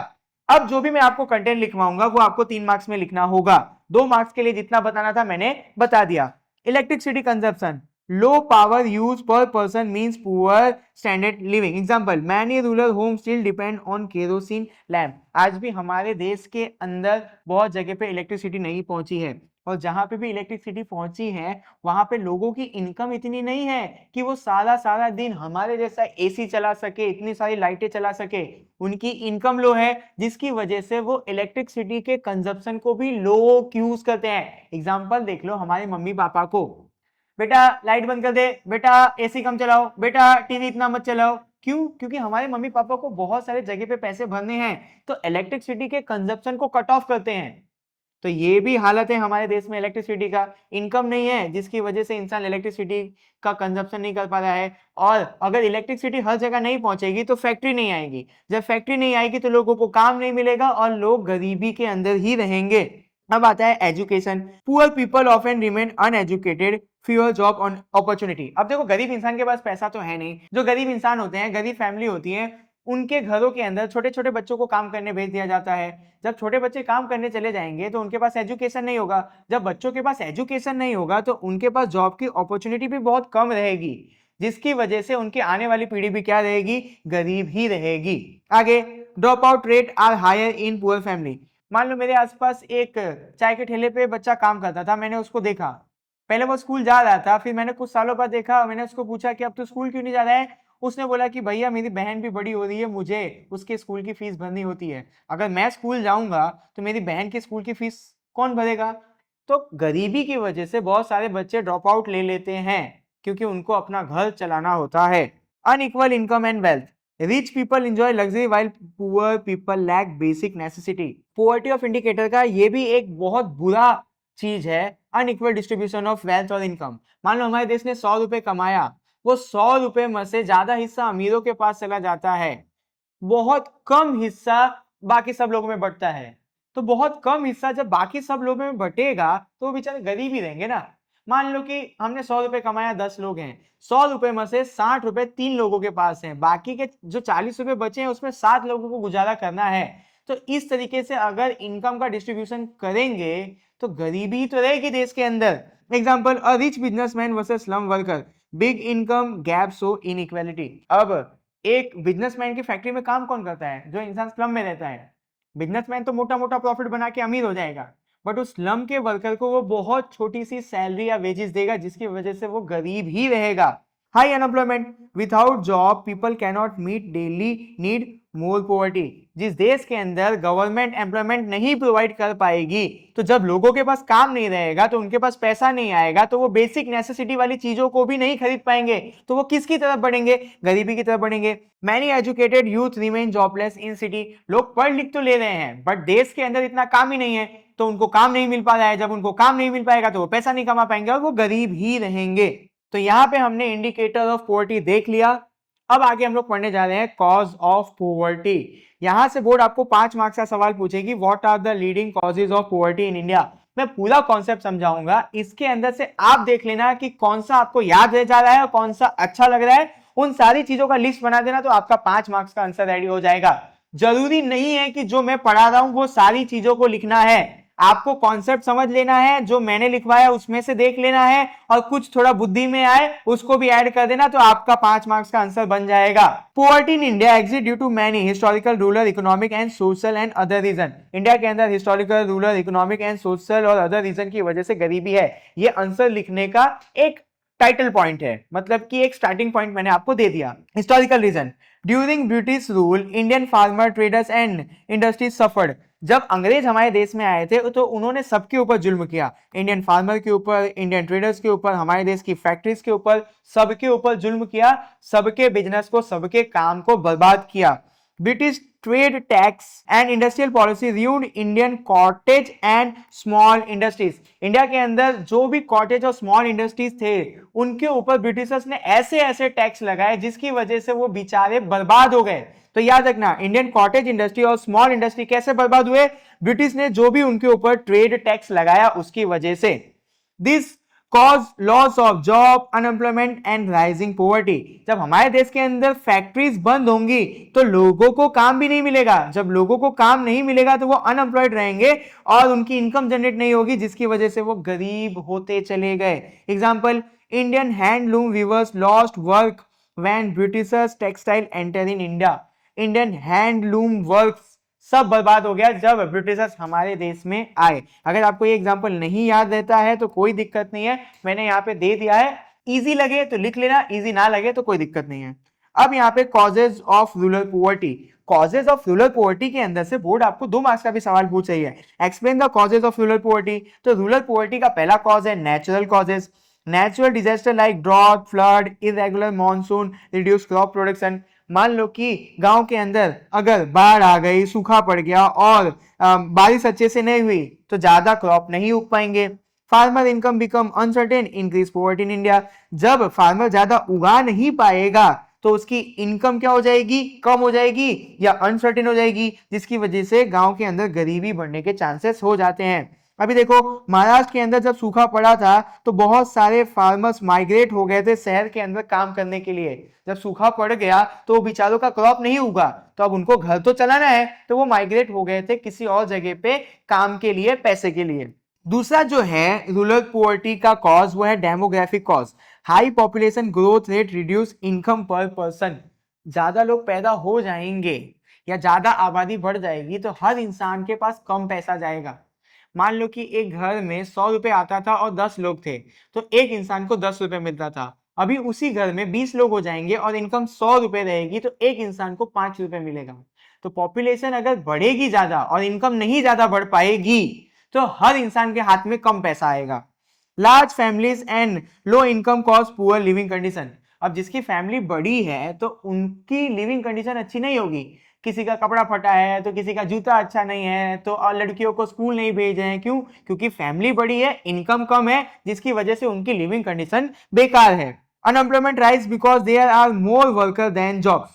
अब जो भी मैं आपको कंटेंट लिखवाऊंगा वो आपको 3 मार्क्स में लिखना होगा। 2 मार्क्स के लिए जितना बताना था मैंने बता दिया। Electricity consumption, low power use per person means poor standard living. Example, many rural homes still depend on kerosene lamp. आज भी हमारे देश के अंदर बहुत जगह पे इलेक्ट्रिसिटी नहीं पहुंची है, और जहां पे भी इलेक्ट्रिसिटी पहुंची है वहां पे लोगों की इनकम इतनी नहीं है कि वो सारा सारा दिन हमारे जैसा एसी चला सके, इतनी सारी लाइटें चला सके। उनकी इनकम लो है, जिसकी वजह से वो इलेक्ट्रिसिटी के कंजप्शन को भी लो यूज करते हैं। एग्जाम्पल देख लो हमारे मम्मी पापा को, बेटा लाइट बंद कर दे, बेटा एसी कम चलाओ, बेटा टीवी इतना मत चलाओ। क्यों? क्योंकि हमारे मम्मी पापा को बहुत सारे जगह पे पैसे भरने हैं, तो इलेक्ट्रिसिटी के कंजप्शन को कट ऑफ करते हैं। तो ये भी हालत है हमारे देश में इलेक्ट्रिसिटी का, इनकम नहीं है जिसकी वजह से इंसान इलेक्ट्रिसिटी का कंजप्शन नहीं कर पा रहा है। और अगर इलेक्ट्रिसिटी हर जगह नहीं पहुंचेगी तो फैक्ट्री नहीं आएगी, जब फैक्ट्री नहीं आएगी तो लोगों को काम नहीं मिलेगा और लोग गरीबी के अंदर ही रहेंगे। अब आता है education, poor people often remain uneducated, fewer job on opportunity. अब देखो, गरीब इंसान के पास पैसा तो है नहीं, जो गरीब इंसान होते हैं, गरीब फैमिली होती है, उनके घरों के अंदर छोटे छोटे बच्चों को काम करने भेज दिया जाता है। जब छोटे बच्चे काम करने चले जाएंगे तो उनके पास एजुकेशन नहीं होगा, जब बच्चों के पास एजुकेशन नहीं होगा तो उनके पास जॉब की अपॉर्चुनिटी भी बहुत कम रहेगी। जिसकी वजह से उनकी आने वाली पीढ़ी भी क्या रहेगी, गरीब ही रहेगी। आगे, drop out rate are higher in poor family. मान लो मेरे आसपास एक चाय के ठेले पे बच्चा काम करता था, मैंने उसको देखा, पहले वो स्कूल जा रहा था, फिर मैंने कुछ सालों बाद देखा, मैंने उसको पूछा कि अब तो स्कूल क्यों नहीं जा रहा है, उसने बोला कि भैया मेरी बहन भी बड़ी हो रही है, मुझे उसके स्कूल की फीस भरनी होती है, अगर मैं स्कूल जाऊंगा तो मेरी बहन की स्कूल की फीस कौन भरेगा। तो गरीबी की वजह से बहुत सारे बच्चे ड्रॉप आउट ले लेते हैं क्योंकि उनको अपना घर चलाना होता है। Unequal income and wealth, rich people enjoy luxury while poor people lack basic necessity. Poverty of indicator का ये भी एक बहुत बुरा चीज है, अनइक्वल डिस्ट्रीब्यूशन ऑफ वेल्थ और इनकम। मान लो हमारे देश ने 100 रुपए कमाया, वो 100 रुपए में से ज्यादा हिस्सा अमीरों के पास चला जाता है, बहुत कम हिस्सा बाकी सब लोगों में बंटता है। तो बहुत कम हिस्सा जब बाकी सब लोगों में बटेगा तो वो बेचारे गरीब ही रहेंगे ना। मान लो कि हमने 100 रुपए कमाया, 10 लोग हैं, 100 रुपए में से 60 रुपए 3 लोगों के पास हैं, बाकी के जो 40 रुपए बचे हैं उसमें 7 लोगों को गुजारा करना है। तो इस तरीके से अगर इनकम का डिस्ट्रीब्यूशन करेंगे तो गरीबी तो रहेगी देश के अंदर। Example, a rich businessman versus slum worker, big income gap so inequality. अब एक बिजनेसमैन की फैक्ट्री में काम कौन करता है, जो इंसान स्लम में रहता है। बिजनेसमैन तो मोटा मोटा प्रॉफिट बना के अमीर हो जाएगा, बट उस स्लम के वर्कर को वो बहुत छोटी सी सैलरी या वेजेस देगा जिसकी वजह से वो गरीब ही रहेगा। High unemployment, without job people cannot meet daily need, more poverty. जिस देश के अंदर गवर्नमेंट एम्प्लॉयमेंट नहीं प्रोवाइड कर पाएगी, तो जब लोगों के पास काम नहीं रहेगा तो उनके पास पैसा नहीं आएगा, तो वो बेसिक नेसेसिटी वाली चीजों को भी नहीं खरीद पाएंगे, तो वो किसकी तरफ बढ़ेंगे, गरीबी की तरफ बढ़ेंगे। Many educated youth remain jobless इन सिटी, लोग पढ़ लिख तो ले रहे हैं बट देश के अंदर इतना काम ही नहीं है, तो उनको काम नहीं मिल पा रहा है, जब उनको काम नहीं मिल पाएगा तो वो पैसा नहीं कमा पाएंगे और वो गरीब ही रहेंगे। तो यहाँ पे हमने इंडिकेटर ऑफ पॉवर्टी देख लिया। अब आगे हम लोग पढ़ने जा रहे हैं कॉज ऑफ पॉवर्टी। यहां से बोर्ड आपको 5 मार्क्स का सवाल पूछेगी, what are the leading causes of poverty in India. मैं पूरा कॉन्सेप्ट समझाऊंगा, इसके अंदर से आप देख लेना कि कौन सा आपको याद रह जा रहा है और कौन सा अच्छा लग रहा है, उन सारी चीजों का लिस्ट बना देना तो आपका 5 मार्क्स का आंसर रेडी हो जाएगा। जरूरी नहीं है कि जो मैं पढ़ा रहा हूं वो सारी चीजों को लिखना है, आपको कॉन्सेप्ट समझ लेना है, जो मैंने लिखवाया उसमें से देख लेना है और कुछ थोड़ा बुद्धि में आए उसको भी ऐड कर देना तो आपका 5 मार्क्स का आंसर बन जाएगा। Poverty in India exist due to many historical, rural, economic and social and other reason. India के अंदर historical, rural, economic and social और अदर रीजन की वजह से गरीबी है। ये आंसर लिखने का एक टाइटल पॉइंट है, मतलब कि एक स्टार्टिंग पॉइंट मैंने आपको दे दिया। Historical reason, during British rule Indian farmer, traders and industries suffered. जब अंग्रेज हमारे देश में आए थे तो उन्होंने सबके ऊपर जुल्म किया, इंडियन फार्मर के ऊपर, इंडियन ट्रेडर्स के ऊपर, हमारे देश की फैक्ट्रीज के ऊपर, सबके ऊपर जुल्म किया, सबके बिजनेस को, सबके काम को बर्बाद किया। British trade tax and industrial policy ruined Indian cottage and small industries. India के अंदर जो भी कॉटेज और स्मॉल इंडस्ट्रीज थे उनके ऊपर ब्रिटिशर्स ने ऐसे ऐसे टैक्स लगाए जिसकी वजह से वो बेचारे बर्बाद हो गए। तो याद रखना, इंडियन कॉटेज इंडस्ट्री और स्मॉल इंडस्ट्री कैसे बर्बाद हुए, ब्रिटिश ने जो भी उनके ऊपर ट्रेड टैक्स लगाया उसकी वजह से। This cause loss of job, unemployment and rising poverty. जब हमारे देश के अंदर फैक्ट्रीज बंद होंगी तो लोगों को काम भी नहीं मिलेगा, जब लोगों को काम नहीं मिलेगा तो वो अनएम्प्लॉयड रहेंगे और उनकी इनकम जनरेट नहीं होगी जिसकी वजह से वो गरीब होते चले गए। Example, Indian handloom weavers lost work when Britishers textile enter in India. Indian handloom work सब बर्बाद हो गया जब ब्रिटिशर्स हमारे देश में आए। अगर आपको ये एग्जांपल नहीं याद रहता है तो कोई दिक्कत नहीं है, मैंने यहाँ पे दे दिया है, इजी लगे तो लिख लेना, इजी ना लगे तो कोई दिक्कत नहीं है। अब यहाँ पे causes of rural poverty. Causes of rural poverty के अंदर से बोर्ड आपको 2 मार्क्स का भी सवाल पूछ रही है। Explain the causes of rural poverty. तो रूरल पॉवर्टी का पहला कॉज है natural causes, natural disaster like drought, flood, irregular monsoon, reduce crop production. मान लो कि गांव के अंदर अगर बाढ़ आ गई, सूखा पड़ गया और बारिश अच्छे से नहीं हुई तो ज्यादा क्रॉप नहीं उग पाएंगे। Farmer income become uncertain, increase poverty in India. जब फार्मर ज्यादा उगा नहीं पाएगा तो उसकी इनकम क्या हो जाएगी, कम हो जाएगी या अनसर्टेन हो जाएगी, जिसकी वजह से गांव के अंदर गरीबी बढ़ने के चांसेस हो जाते हैं। अभी देखो, महाराष्ट्र के अंदर जब सूखा पड़ा था तो बहुत सारे फार्मर्स माइग्रेट हो गए थे शहर के अंदर काम करने के लिए। जब सूखा पड़ गया तो बेचारों का क्रॉप नहीं उगा, तो अब उनको घर तो चलाना है, तो वो माइग्रेट हो गए थे किसी और जगह पे काम के लिए, पैसे के लिए। दूसरा जो है रूरल पोवर्टी का कॉज वो है demographic cause. High population growth rate reduce income पर पर्सन। ज्यादा लोग पैदा हो जाएंगे या ज्यादा आबादी बढ़ जाएगी तो हर इंसान के पास कम पैसा जाएगा। मान लो कि एक घर में 100 रुपए आता था और 10 लोग थे तो एक इंसान को 10 रुपए मिलता था। अभी उसी घर में 20 लोग हो जाएंगे और इनकम 100 रुपए रहेगी तो एक इंसान को 5 रुपए मिलेगा। तो पॉपुलेशन अगर बढ़ेगी ज्यादा और इनकम नहीं ज्यादा बढ़ पाएगी तो हर इंसान के हाथ में कम पैसा आएगा। Large families and low income cause poor leaving condition. अब जिसकी फैमिली बड़ी है तो उनकी लिविंग कंडीशन अच्छी नहीं होगी। किसी का कपड़ा फटा है तो किसी का जूता अच्छा नहीं है तो और लड़कियों को स्कूल नहीं भेज रहे हैं, क्यों? क्योंकि फैमिली बड़ी है, इनकम कम है, जिसकी वजह से उनकी लिविंग कंडीशन बेकार है। Unemployment rise because there are more worker than jobs.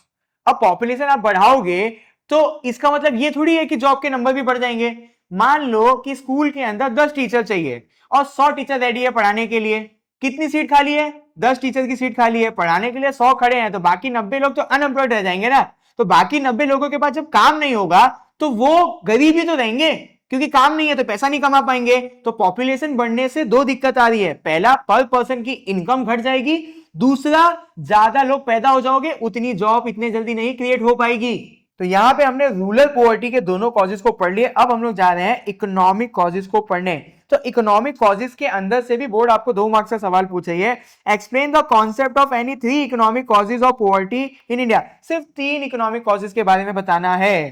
अब पॉपुलेशन आप बढ़ाओगे तो इसका मतलब ये थोड़ी है कि जॉब के नंबर भी बढ़ जाएंगे। मान लो कि स्कूल के अंदर 10 टीचर चाहिए और 100 टीचर रेडी है पढ़ाने के लिए। कितनी सीट खाली है? 10 टीचर की सीट खाली है, पढ़ाने के लिए 100 खड़े हैं तो बाकी 90 लोग तो अनएम्प्लॉयड रह जाएंगे ना। तो बाकी 90 लोगों के पास जब काम नहीं होगा तो वो गरीब ही तो रहेंगे, क्योंकि काम नहीं है तो पैसा नहीं कमा पाएंगे। तो पॉपुलेशन बढ़ने से दो दिक्कत आ रही है, पहला पर पर्सन की इनकम घट जाएगी, दूसरा ज्यादा लोग पैदा हो जाओगे उतनी जॉब इतने जल्दी नहीं क्रिएट हो पाएगी। तो यहां पे हमने रूरल पॉवर्टी के दोनों कॉजेस को पढ़ लिए। अब हम लोग जा रहे हैं इकोनॉमिक कॉजेस को पढ़ने। तो इकोनॉमिक कॉजेस के अंदर से भी बोर्ड आपको 2 मार्क्स का सवाल पूछ रही है। Explain the concept of any 3 economic causes of poverty in India. सिर्फ 3 इकोनॉमिक कॉजेस के बारे में बताना है।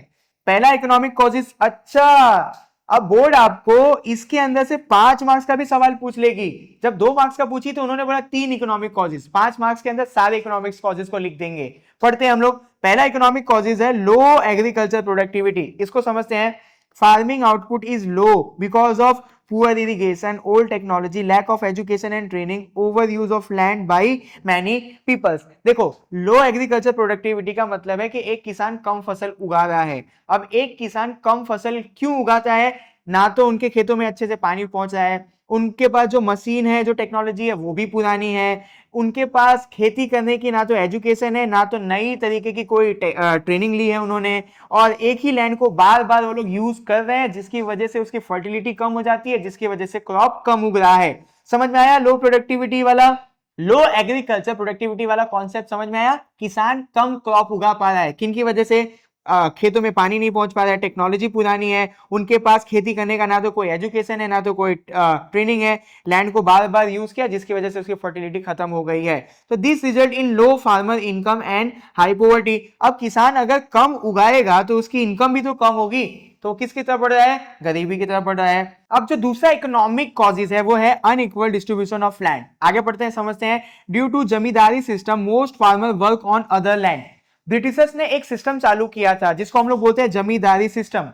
पहला इकोनॉमिक कॉजेस, अच्छा अब बोर्ड आपको इसके अंदर से 5 मार्क्स का भी सवाल पूछ लेगी। जब 2 मार्क्स का पूछी तो उन्होंने बोला 3 इकोनॉमिक कॉजेस, 5 मार्क्स के अंदर सारे इकोनॉमिक्स कॉजेस को लिख देंगे। पढ़ते हैं हम लोग। पहला इकोनॉमिक कॉजेस है लो एग्रीकल्चर प्रोडक्टिविटी। इसको समझते हैं। Farming output is low because of poor irrigation, old technology, lack of education and training, over use of land by many peoples. देखो, लो एग्रीकल्चर प्रोडक्टिविटी का मतलब है कि एक किसान कम फसल उगा रहा है। अब एक किसान कम फसल क्यों उगाता है? ना तो उनके खेतों में अच्छे से पानी पहुंच रहा है, उनके पास जो मशीन है, जो टेक्नोलॉजी है वो भी पुरानी है, उनके पास खेती करने की ना तो एजुकेशन है ना तो नई तरीके की कोई ट्रेनिंग ली है उन्होंने, और एक ही लैंड को बार बार वो लोग यूज कर रहे हैं जिसकी वजह से उसकी फर्टिलिटी कम हो जाती है, जिसकी वजह से क्रॉप कम उग रहा है। समझ में आया? लो प्रोडक्टिविटी वाला, लो एग्रीकल्चर प्रोडक्टिविटी वाला कॉन्सेप्ट समझ में आया? किसान कम क्रॉप उगा पा रहा है, किन की वजह से? खेतों में पानी नहीं पहुंच पा रहा है, टेक्नोलॉजी पुरानी है, उनके पास खेती करने का ना तो कोई एजुकेशन है ना तो कोई ट्रेनिंग है, लैंड को बार बार यूज किया जिसकी वजह से उसकी फर्टिलिटी खत्म हो गई है। तो this result in low farmer income and high poverty. अब किसान अगर कम उगाएगा तो उसकी इनकम भी तो कम होगी, तो किसकी तरफ बढ़ रहा है? गरीबी की तरफ बढ़ रहा है। अब जो दूसरा इकोनॉमिक कॉजेज है वो है अनइक्वल डिस्ट्रीब्यूशन ऑफ लैंड। आगे पढ़ते हैं, समझते हैं। Due to zamindari system most farmer work on other land. Britishers ने एक सिस्टम चालू किया था जिसको हम लोग बोलते हैं जमींदारी सिस्टम।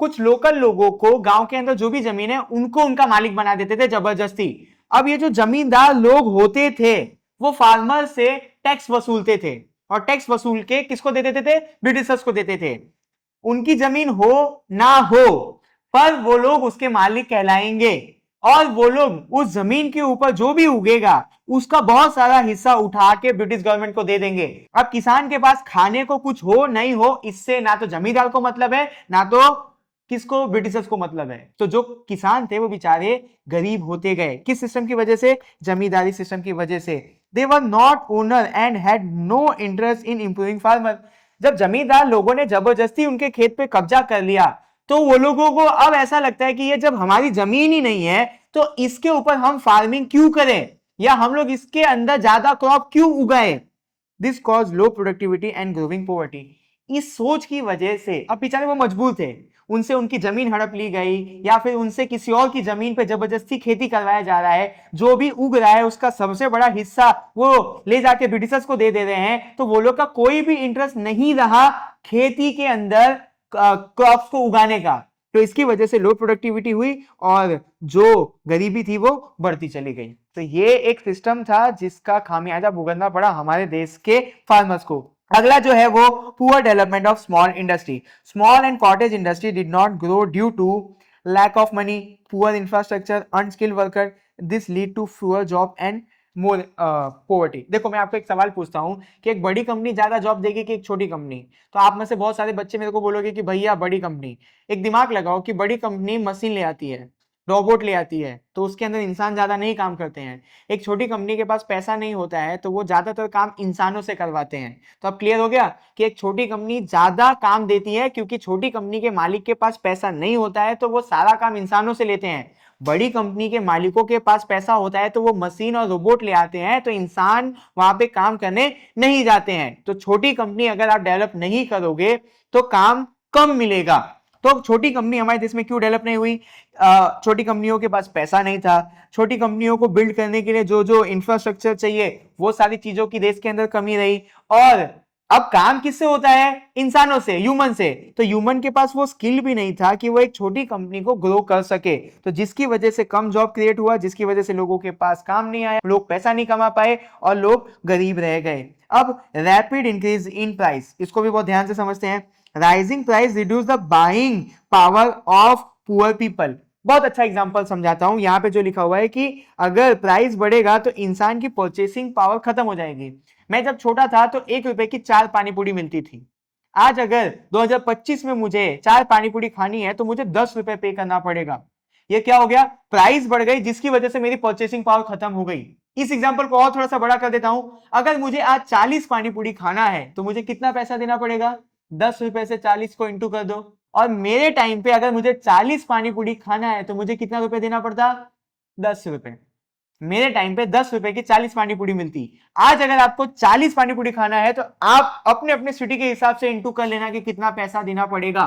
कुछ लोकल लोगों को गांव के अंदर जो भी जमीन है उनको उनका मालिक बना देते थे जबरदस्ती। अब ये जो जमींदार लोग होते थे वो फार्मर से टैक्स वसूलते थे, और टैक्स वसूल के किसको दे देते थे? ब्रिटिशर्स को देते थे। उनकी जमीन हो ना हो पर वो लोग उसके मालिक कहलाएंगे, और वो लोग उस जमीन के ऊपर जो भी उगेगा उसका बहुत सारा हिस्सा उठा के ब्रिटिश गवर्नमेंट को दे देंगे। अब किसान के पास खाने को कुछ हो नहीं हो, इससे ना तो जमींदार को मतलब है ना तो किसको? ब्रिटिशर्स को मतलब है। तो जो किसान थे वो बेचारे गरीब होते गए, किस सिस्टम की वजह से? जमींदारी सिस्टम की वजह से। They were not owner and had no interest in improving farmer. जब जमींदार लोगों ने जबरदस्ती उनके खेत पे कब्जा कर लिया तो वो लोगों को अब ऐसा लगता है कि ये जब हमारी जमीन ही नहीं है तो इसके ऊपर हम फार्मिंग क्यों करें, या हम लोग इसके अंदर ज्यादा क्रॉप क्यों उगाए। This cause low productivity and growing poverty. इस सोच की वजह से अब बेचारे वो मजबूर थे, उनसे उनकी जमीन हड़प ली गई या फिर उनसे किसी और की जमीन पे जबरदस्ती खेती करवाया जा रहा है, जो भी उग रहा है उसका सबसे बड़ा हिस्सा वो ले जाके ब्रिटिशर्स को दे रहे हैं। तो वो लोग का कोई भी इंटरेस्ट नहीं रहा खेती के अंदर क्रॉप्स को उगाने का, तो इसकी वजह से लो प्रोडक्टिविटी हुई और जो गरीबी थी वो बढ़ती चली गई। तो ये एक सिस्टम था जिसका खामियाजा भुगतना पड़ा हमारे देश के फार्मर्स को। अगला जो है वो poor development of small industry. Small and cottage industry did not grow due to lack of money, poor infrastructure, unskilled worker. This lead to fewer job and more poverty. देखो, मैं आपको एक सवाल पूछता हूं कि एक बड़ी कंपनी ज्यादा जॉब देगी कि एक छोटी कंपनी? तो आप में से बहुत सारे बच्चे मेरे को बोलोगे कि भैया बड़ी कंपनी। एक दिमाग लगाओ कि बड़ी कंपनी मशीन ले आती है, रोबोट ले आती है तो उसके अंदर इंसान ज्यादा नहीं काम करते हैं। एक छोटी कंपनी के पास पैसा नहीं होता है तो वो ज्यादातर काम इंसानों से करवाते हैं। तो अब क्लियर हो गया कि एक छोटी कंपनी ज्यादा काम देती है क्योंकि छोटी कंपनी के मालिक के पास पैसा नहीं होता है तो वो सारा काम इंसानों से लेते हैं। बड़ी कंपनी के मालिकों के पास पैसा होता है तो वो मशीन और रोबोट ले आते हैं तो इंसान वहां पे काम करने नहीं जाते हैं। तो छोटी कंपनी अगर आप डेवलप नहीं करोगे तो काम कम मिलेगा। तो छोटी कंपनी हमारे देश में क्यों डेवलप नहीं हुई? छोटी कंपनियों के पास पैसा नहीं था। छोटी कंपनियों को बिल्ड करने के लिए जो जो इंफ्रास्ट्रक्चर चाहिए वो सारी चीजों की देश के अंदर कमी रही। और अब काम किससे होता है? इंसानों से, ह्यूमन से। तो ह्यूमन के पास वो स्किल भी नहीं था कि वो एक छोटी कंपनी को ग्रो कर सके। तो जिसकी वजह से कम जॉब क्रिएट हुआ, जिसकी वजह से लोगों के पास काम नहीं आया, लोग पैसा नहीं कमा पाए और लोग गरीब रह गए। अब रैपिड इंक्रीज इन प्राइस, इसको भी बहुत ध्यान से समझते हैं। Rising price reduce the buying power of poor people. बहुत अच्छा एग्जांपल समझाता हूं। यहाँ पे जो लिखा हुआ है कि अगर प्राइस बढ़ेगा तो इंसान की परचेसिंग पावर खत्म हो जाएगी। मैं जब छोटा था तो 1 रुपए की 4 पानी पूरी मिलती थी। आज अगर 2025 में मुझे 4 पानी पूरी खानी है तो मुझे 10 रुपए पे करना पड़ेगा। ये क्या हो गया? प्राइस बढ़ गई जिसकी वजह से मेरी परचेसिंग पावर खत्म हो गई। इस एग्जांपल को और थोड़ा सा बड़ा कर देता हूं। अगर मुझे आज 40 पानी पूरी खाना है तो मुझे कितना पैसा देना पड़ेगा? 10 रुपए से 40 को इंटू कर दो। और मेरे टाइम पे अगर मुझे 40 पानी पूरी खाना है तो मुझे कितना रुपए देना पड़ता? 10 रुपए। मेरे टाइम पे 10 रुपए की 40 पानी पूरी मिलती। आज अगर आपको 40 पानी पूरी खाना है तो आप अपने अपने सिटी के हिसाब से इंटू कर लेना कि कितना पैसा देना पड़ेगा।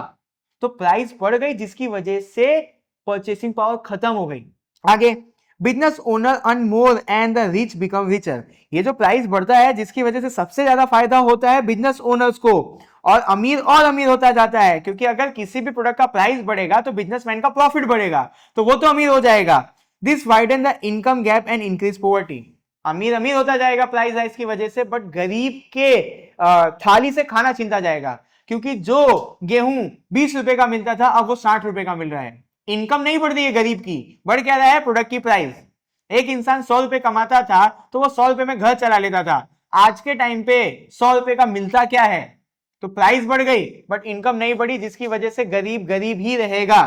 तो प्राइस बढ़ गई जिसकी वजह से परचेसिंग पावर खत्म हो गई। आगे, business owner earn more and the rich become richer. ये जो प्राइस बढ़ता है जिसकी वजह से सबसे ज्यादा फायदा होता है बिजनेस ओनर्स को, और अमीर होता जाता है। क्योंकि अगर किसी भी प्रोडक्ट का प्राइस बढ़ेगा तो बिजनेसमैन का प्रॉफिट बढ़ेगा तो वो तो अमीर हो जाएगा। This widen the income gap and increase poverty. अमीर होता जाएगा प्राइस राइज की वजह से, बट गरीब के थाली से खाना छीनता जाएगा। क्योंकि जो गेहूं 20 रुपए का मिलता था अब वो 60 रुपए का मिल रहा है। इनकम नहीं बढ़ रही है गरीब की, बढ़ क्या रहा है? प्रोडक्ट की प्राइस। एक इंसान 100 रुपए कमाता था तो वो 100 रुपए में घर चला लेता था। आज के टाइम पे 100 रुपए का मिलता क्या है? तो प्राइस बढ़ गई बट इनकम नहीं बढ़ी जिसकी वजह से गरीब गरीब ही रहेगा।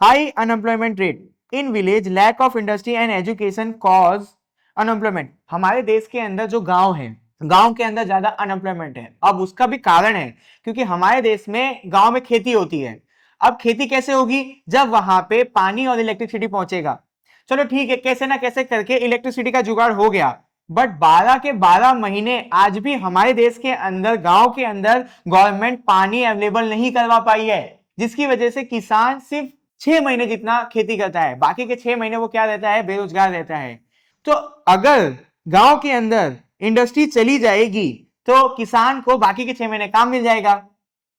High unemployment rate in village, lack of industry and education cause unemployment. हमारे देश के अंदर जो गांव है, गांव के अंदर ज्यादा अनएम्प्लॉयमेंट है। अब उसका भी कारण है क्योंकि हमारे देश में गांव में खेती होती है। अब खेती कैसे होगी? जब वहां पे पानी और इलेक्ट्रिसिटी पहुंचेगा। चलो ठीक है, कैसे ना कैसे करके इलेक्ट्रिसिटी का जुगाड़ हो गया, बट 12 के 12 महीने आज भी हमारे देश के अंदर, गांव के अंदर गवर्नमेंट पानी अवेलेबल नहीं करवा पाई है। जिसकी वजह से किसान सिर्फ 6 महीने जितना खेती करता है, बाकी के 6 महीने वो क्या रहता है? बेरोजगार रहता है। तो अगर गांव के अंदर इंडस्ट्री चली जाएगी तो किसान को बाकी के 6 महीने काम मिल जाएगा।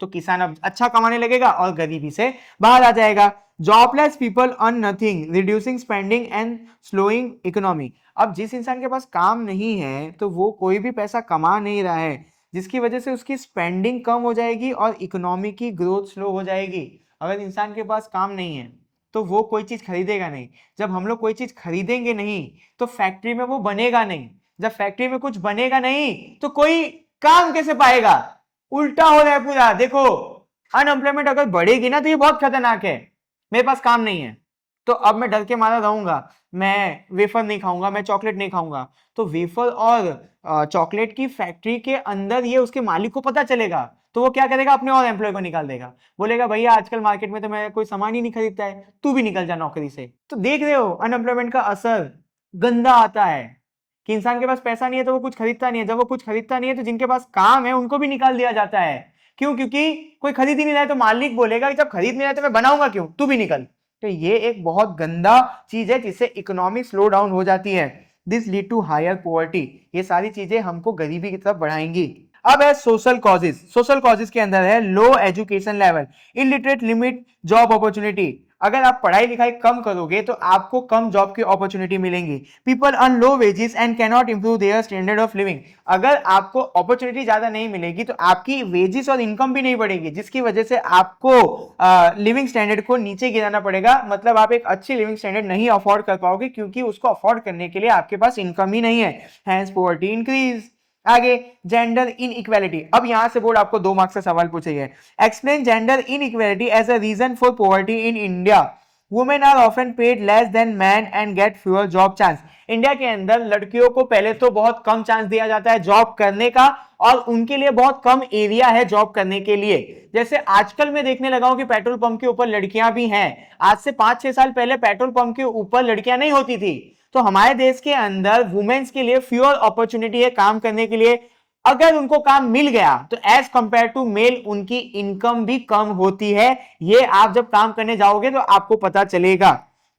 तो किसान अब अच्छा कमाने लगेगा और गरीबी से बाहर आ जाएगा। Jobless people earn nothing, reducing spending and slowing economy. अब जिस इंसान के पास काम नहीं है तो वो कोई भी पैसा कमा नहीं रहा है, जिसकी वजह से उसकी स्पेंडिंग कम हो जाएगी और इकोनॉमी की ग्रोथ स्लो हो जाएगी। अगर इंसान के पास काम नहीं है तो वो कोई चीज खरीदेगा नहीं। जब हम लोग कोई चीज खरीदेंगे नहीं तो फैक्ट्री में वो बनेगा नहीं। जब फैक्ट्री में कुछ बनेगा नहीं तो कोई काम कैसे पाएगा? उल्टा हो रहा है पूरा। देखो, अनएम्प्लॉयमेंट अगर बढ़ेगी ना तो ये बहुत खतरनाक है। मेरे पास काम नहीं है तो अब मैं डर के मारा रहूंगा, मैं वेफर नहीं खाऊंगा, मैं चॉकलेट नहीं खाऊंगा। तो वेफर और चॉकलेट की फैक्ट्री के अंदर ये उसके मालिक को पता चलेगा तो वो क्या करेगा? अपने और एम्प्लॉय को निकाल देगा। बोलेगा भैया आजकल मार्केट में तो मैं कोई सामान ही नहीं खरीदता है, तू भी निकल जा नौकरी से। तो देख रहे हो अनएम्प्लॉयमेंट का असर गंदा आता है कि इंसान के पास पैसा नहीं है तो वो कुछ खरीदता नहीं है। जब वो कुछ खरीदता नहीं है तो जिनके पास काम है उनको भी निकाल दिया जाता है। क्यों? क्योंकि कोई खरीद ही नहीं रहा है तो मालिक बोलेगा कि जब खरीद नहीं रहा है तो मैं बनाऊंगा क्यों, तू भी निकल। तो ये एक बहुत गंदा चीज है जिससे इकोनॉमिक स्लो डाउन हो जाती है। This lead to higher poverty. ये सारी चीजें हमको गरीबी की तरफ बढ़ाएंगी। अब है सोशल कॉजेज। सोशल कॉजेज के अंदर है low education level, illiterate, limit job opportunity. अगर आप पढ़ाई लिखाई कम करोगे तो आपको कम जॉब की अपॉर्चुनिटी मिलेंगी। People earn low wages and can not improve their standard of living. अगर आपको अपॉर्चुनिटी ज्यादा नहीं मिलेगी तो आपकी वेजेस और इनकम भी नहीं बढ़ेगी, जिसकी वजह से आपको लिविंग स्टैंडर्ड को नीचे गिराना पड़ेगा। मतलब आप एक अच्छी लिविंग स्टैंडर्ड नहीं अफोर्ड कर पाओगे क्योंकि उसको अफोर्ड करने के लिए आपके पास इनकम ही नहीं है। Hence poverty increase. आगे, जेंडर इन इक्वेलिटी। अब यहां से बोर्ड आपको 2 मार्क्स का सवाल पूछेगा। Explain gender inequality as a reason for poverty in India. Women are often paid less than man and get fewer job chance. India के अंदर लड़कियों को पहले तो बहुत कम चांस दिया जाता है जॉब करने का, और उनके लिए बहुत कम एरिया है जॉब करने के लिए। जैसे आजकल मैं देखने लगा हूं कि पेट्रोल पंप के ऊपर लड़कियां भी हैं। आज से 5-6 साल पहले पेट्रोल पंप के ऊपर लड़कियां नहीं होती थी। तो हमारे देश के अंदर वुमेन्स के लिए फ्यूअर अपॉर्चुनिटी है काम करने के लिए। अगर उनको काम मिल गया तो एज कंपेयर टू मेल उनकी इनकम भी कम होती है। ये आप जब काम करने जाओगे तो आपको पता चलेगा।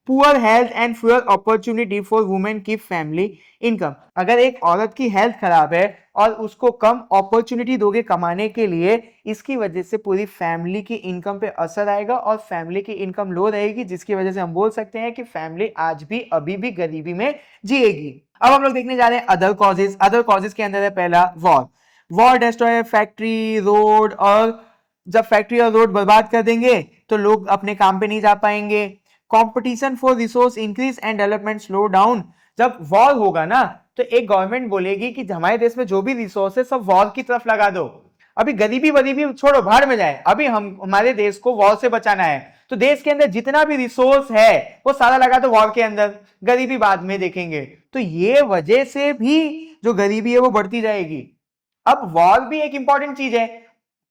Poor health and fewer opportunity for women की फैमिली इनकम। अगर एक औरत की हेल्थ खराब है और उसको कम अपॉर्चुनिटी दोगे कमाने के लिए, इसकी वजह से पूरी फैमिली की इनकम पे असर आएगा और फैमिली की इनकम लो रहेगी, जिसकी वजह से हम बोल सकते हैं कि फैमिली आज भी अभी भी गरीबी में जिएगी। अब हम लोग देखने जा रहे हैं अदर कॉजेज। अदर कॉजेज के अंदर है पहला war. War destroy factory, road, और जब फैक्ट्री और रोड बर्बाद कर देंगे तो लोग अपने काम पे नहीं जा पाएंगे। Competition for resource increase and development slow down. जब वॉर होगा ना तो एक गवर्नमेंट बोलेगी कि हमारे देश में जो भी रिसोर्स है सब वॉर की तरफ लगा दो। अभी गरीबी वरीबी छोड़ो, भाड़ में जाए, अभी हम हमारे देश को वॉर से बचाना है, तो देश के अंदर जितना भी रिसोर्स है वो सारा लगा दो वॉर के अंदर, गरीबी बाद में देखेंगे। तो ये वजह से भी जो गरीबी है वो बढ़ती जाएगी। अब वॉर भी एक इंपॉर्टेंट चीज है,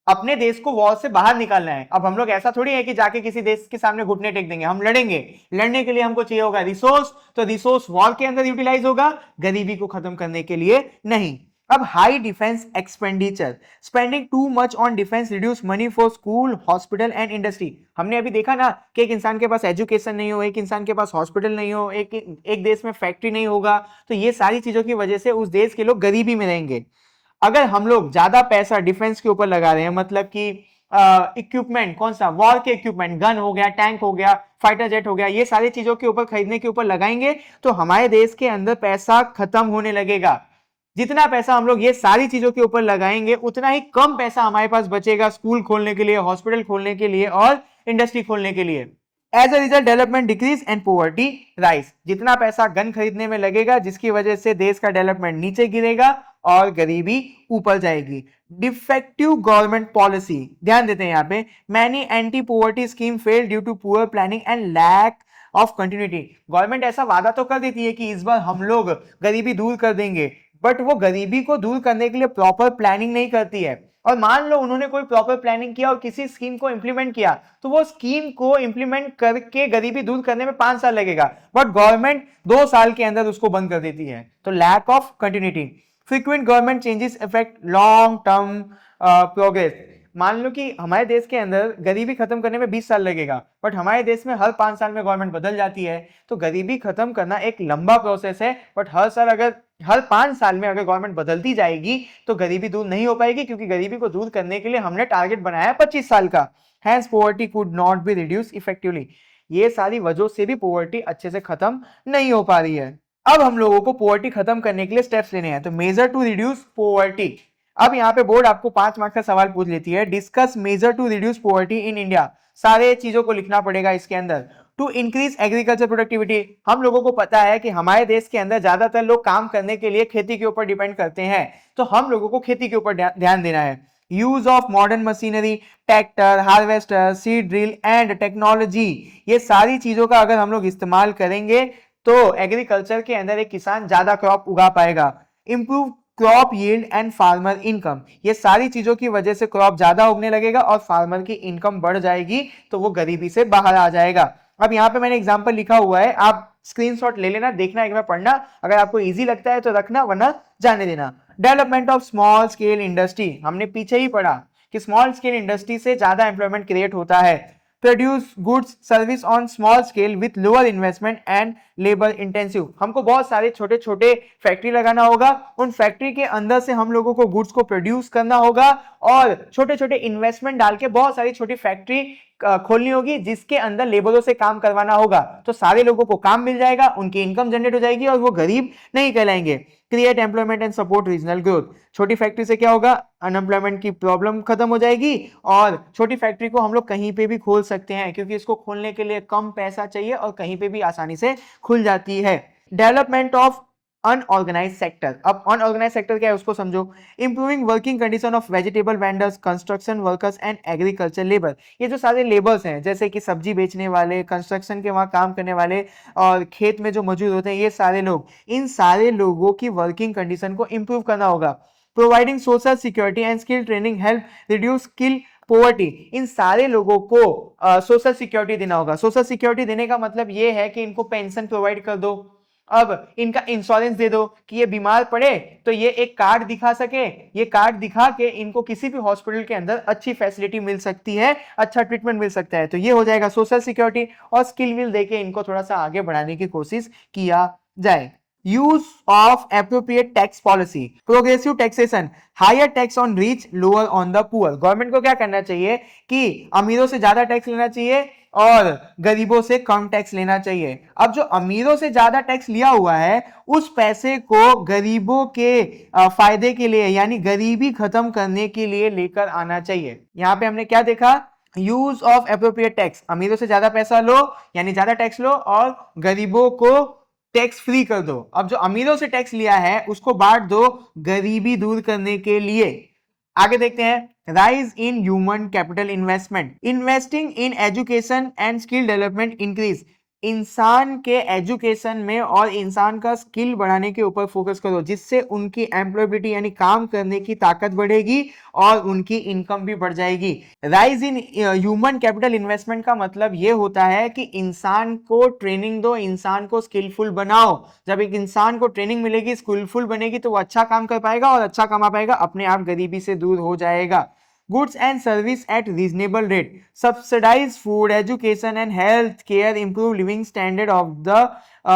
अपने देश को वॉर से बाहर निकालना है। अब हम लोग ऐसा थोड़ी है कि जाके किसी देश के सामने घुटने टेक देंगे, हम लड़ेंगे। लड़ने के लिए हमको चाहिए होगा रिसोर्स, तो रिसोर्स वॉर के अंदर यूटिलाइज होगा, गरीबी को खत्म करने के लिए नहीं। अब high defence expenditure, spending too much on defence reduce money for school, hospital and industry. हमने अभी देखा ना कि एक इंसान के पास एजुकेशन नहीं हो, एक इंसान के पास हॉस्पिटल नहीं हो, एक देश में फैक्ट्री नहीं होगा, तो ये सारी चीजों की वजह से उस देश के लोग गरीबी में रहेंगे। अगर हम लोग ज्यादा पैसा डिफेंस के ऊपर लगा रहे हैं, मतलब कि इक्विपमेंट, कौन सा वॉर के इक्विपमेंट, गन हो गया, टैंक हो गया, फाइटर जेट हो गया, ये सारी चीजों के ऊपर खरीदने के ऊपर लगाएंगे, तो हमारे देश के अंदर पैसा खत्म होने लगेगा। जितना पैसा हम लोग ये सारी चीजों के ऊपर लगाएंगे उतना ही कम पैसा हमारे पास बचेगा स्कूल खोलने के लिए, हॉस्पिटल खोलने के लिए और इंडस्ट्री खोलने के लिए। As a result development decrease and poverty rise. जितना पैसा गन खरीदने में लगेगा जिसकी वजह से देश का डेवलपमेंट नीचे गिरेगा और गरीबी ऊपर जाएगी। डिफेक्टिव गवर्नमेंट पॉलिसी, ध्यान देते हैं यहाँ पे, many anti poverty scheme fail due to poor planning and lack of continuity. Government ऐसा वादा तो कर देती है कि इस बार हम लोग गरीबी दूर कर देंगे, बट वो गरीबी को दूर करने के लिए प्रॉपर प्लानिंग नहीं करती है। और मान लो उन्होंने कोई प्रॉपर प्लानिंग किया और किसी स्कीम को इंप्लीमेंट किया, तो वो स्कीम को इंप्लीमेंट करके गरीबी दूर करने में 5 साल लगेगा, बट गवर्नमेंट 2 साल के अंदर उसको बंद कर देती है। तो lack of continuity. Frequent government changes affect long term progress. मान लो कि हमारे देश के अंदर गरीबी खत्म करने में 20 साल लगेगा, बट हमारे देश में हर 5 साल में गवर्नमेंट बदल जाती है। तो गरीबी खत्म करना एक लंबा प्रोसेस है, बट हर 5 साल में अगर गवर्नमेंट बदलती जाएगी तो गरीबी दूर नहीं हो पाएगी, क्योंकि गरीबी को दूर करने के लिए हमने टारगेट बनाया है 25 साल का। Hence poverty could not be reduce effectively. ये सारी वजहों से भी पॉवर्टी अच्छे से खत्म नहीं हो पा रही है। अब हम लोगों को पॉवर्टी खत्म करने के लिए स्टेप्स लेने हैं। तो मेजर टू रिड्यूस पॉवर्टी। अब यहाँ पे बोर्ड आपको 5 मार्क्स का सवाल पूछ लेती है, discuss measure to reduce poverty in India. सारे चीजों को लिखना पड़ेगा इसके अंदर। To increase agriculture productivity. हम लोगों को पता है कि हमारे देश के अंदर ज्यादातर लोग काम करने के लिए खेती के ऊपर डिपेंड करते हैं, तो हम लोगों को खेती के ऊपर ध्यान देना है। Use of modern machinery, tractor, harvester, seed drill and technology, ये सारी चीजों का अगर हम लोग इस्तेमाल करेंगे तो एग्रीकल्चर के अंदर एक किसान ज्यादा क्रॉप उगा पाएगा। Improve crop yield and farmer income, ये सारी चीजों की वजह से क्रॉप ज्यादा उगने लगेगा और फार्मर की इनकम बढ़ जाएगी, तो वो गरीबी से बाहर आ जाएगा। अब यहाँ पे मैंने एग्जांपल लिखा हुआ है, आप स्क्रीनशॉट ले लेना, देखना, एक बार पढ़ना, अगर आपको इजी लगता है तो रखना, वरना जाने देना। Development of small scale industry, हमने पीछे ही पढ़ा कि स्मॉल स्केल इंडस्ट्री से ज्यादा एम्प्लॉयमेंट क्रिएट होता है। Produce goods service on small scale with lower investment and labour intensive. हमको बहुत सारे छोटे छोटे फैक्ट्री लगाना होगा, उन फैक्ट्री के अंदर से हम लोगों को गुड्स को प्रोड्यूस करना होगा और छोटे छोटे इन्वेस्टमेंट डाल के बहुत सारी छोटी फैक्ट्री खोलनी होगी जिसके अंदर लेबरों से काम करवाना होगा। तो सारे लोगों को काम मिल जाएगा, उनकी इनकम जनरेट हो जाएगी और वो गरीब नहीं कहलाएंगे। Create employment and support regional growth. छोटी फैक्ट्री से क्या होगा, अनएम्प्लॉयमेंट की प्रॉब्लम खत्म हो जाएगी और छोटी फैक्ट्री को हम लोग कहीं पे भी खोल सकते हैं, क्योंकि इसको खोलने के लिए कम पैसा चाहिए और कहीं पे भी आसानी से खुल जाती है। Development of unorganised sector. अब अनऑर्गेनाइज सेक्टर क्या है उसको समझो। Improving working condition of vegetable vendors, construction workers and agriculture labour. ये जो सारे लेबर्स हैं जैसे कि सब्जी बेचने वाले, कंस्ट्रक्शन के वहां काम करने वाले और खेत में जो मौजूद होते हैं, ये सारे लोग, इन सारे लोगों की वर्किंग कंडीशन को इंप्रूव करना होगा। Providing social security and skill training help reduce skill poverty. इन सारे लोगों को सोशल सिक्योरिटी देना होगा। सोशल सिक्योरिटी देने का मतलब ये है कि इनको पेंशन प्रोवाइड कर दो, अब इनका इंश्योरेंस दे दो कि ये बीमार पड़े तो ये एक कार्ड दिखा सके, ये कार्ड दिखा के इनको किसी भी हॉस्पिटल के अंदर अच्छी फैसिलिटी मिल सकती है, अच्छा ट्रीटमेंट मिल सकता है। तो ये हो जाएगा सोशल सिक्योरिटी। और स्किल विल देके इनको थोड़ा सा आगे बढ़ाने की कोशिश किया जाए। Use of appropriate tax policy, progressive taxation, higher tax on rich, lower on the poor. Government को क्या करना चाहिए कि अमीरों से ज्यादा टैक्स लेना चाहिए और गरीबों से कम टैक्स लेना चाहिए। अब जो अमीरों से ज्यादा टैक्स लिया हुआ है उस पैसे को गरीबों के फायदे के लिए, यानी गरीबी खत्म करने के लिए लेकर आना चाहिए। यहां पे हमने क्या देखा, यूज ऑफ एप्रोप्रिएट टैक्स, अमीरों से ज्यादा पैसा लो यानी ज्यादा टैक्स लो और गरीबों को टैक्स फ्री कर दो। अब जो अमीरों से टैक्स लिया है उसको बांट दो गरीबी दूर करने के लिए। आगे देखते हैं, rise in human capital investment, investing in education and skill development increase. इंसान के एजुकेशन में और इंसान का स्किल बढ़ाने के ऊपर फोकस करो, जिससे उनकी एम्प्लॉयबिलिटी यानी काम करने की ताकत बढ़ेगी और उनकी इनकम भी बढ़ जाएगी। Rise in human capital investment का मतलब यह होता है कि इंसान को ट्रेनिंग दो, इंसान को स्किलफुल बनाओ। जब एक इंसान को ट्रेनिंग मिलेगी, स्किलफुल बनेगी, तो वो अच्छा काम कर पाएगा और अच्छा कमा पाएगा, अपने आप गरीबी से दूर हो जाएगा। Goods and service at reasonable rate, subsidize food, education and health care, improve living standard of the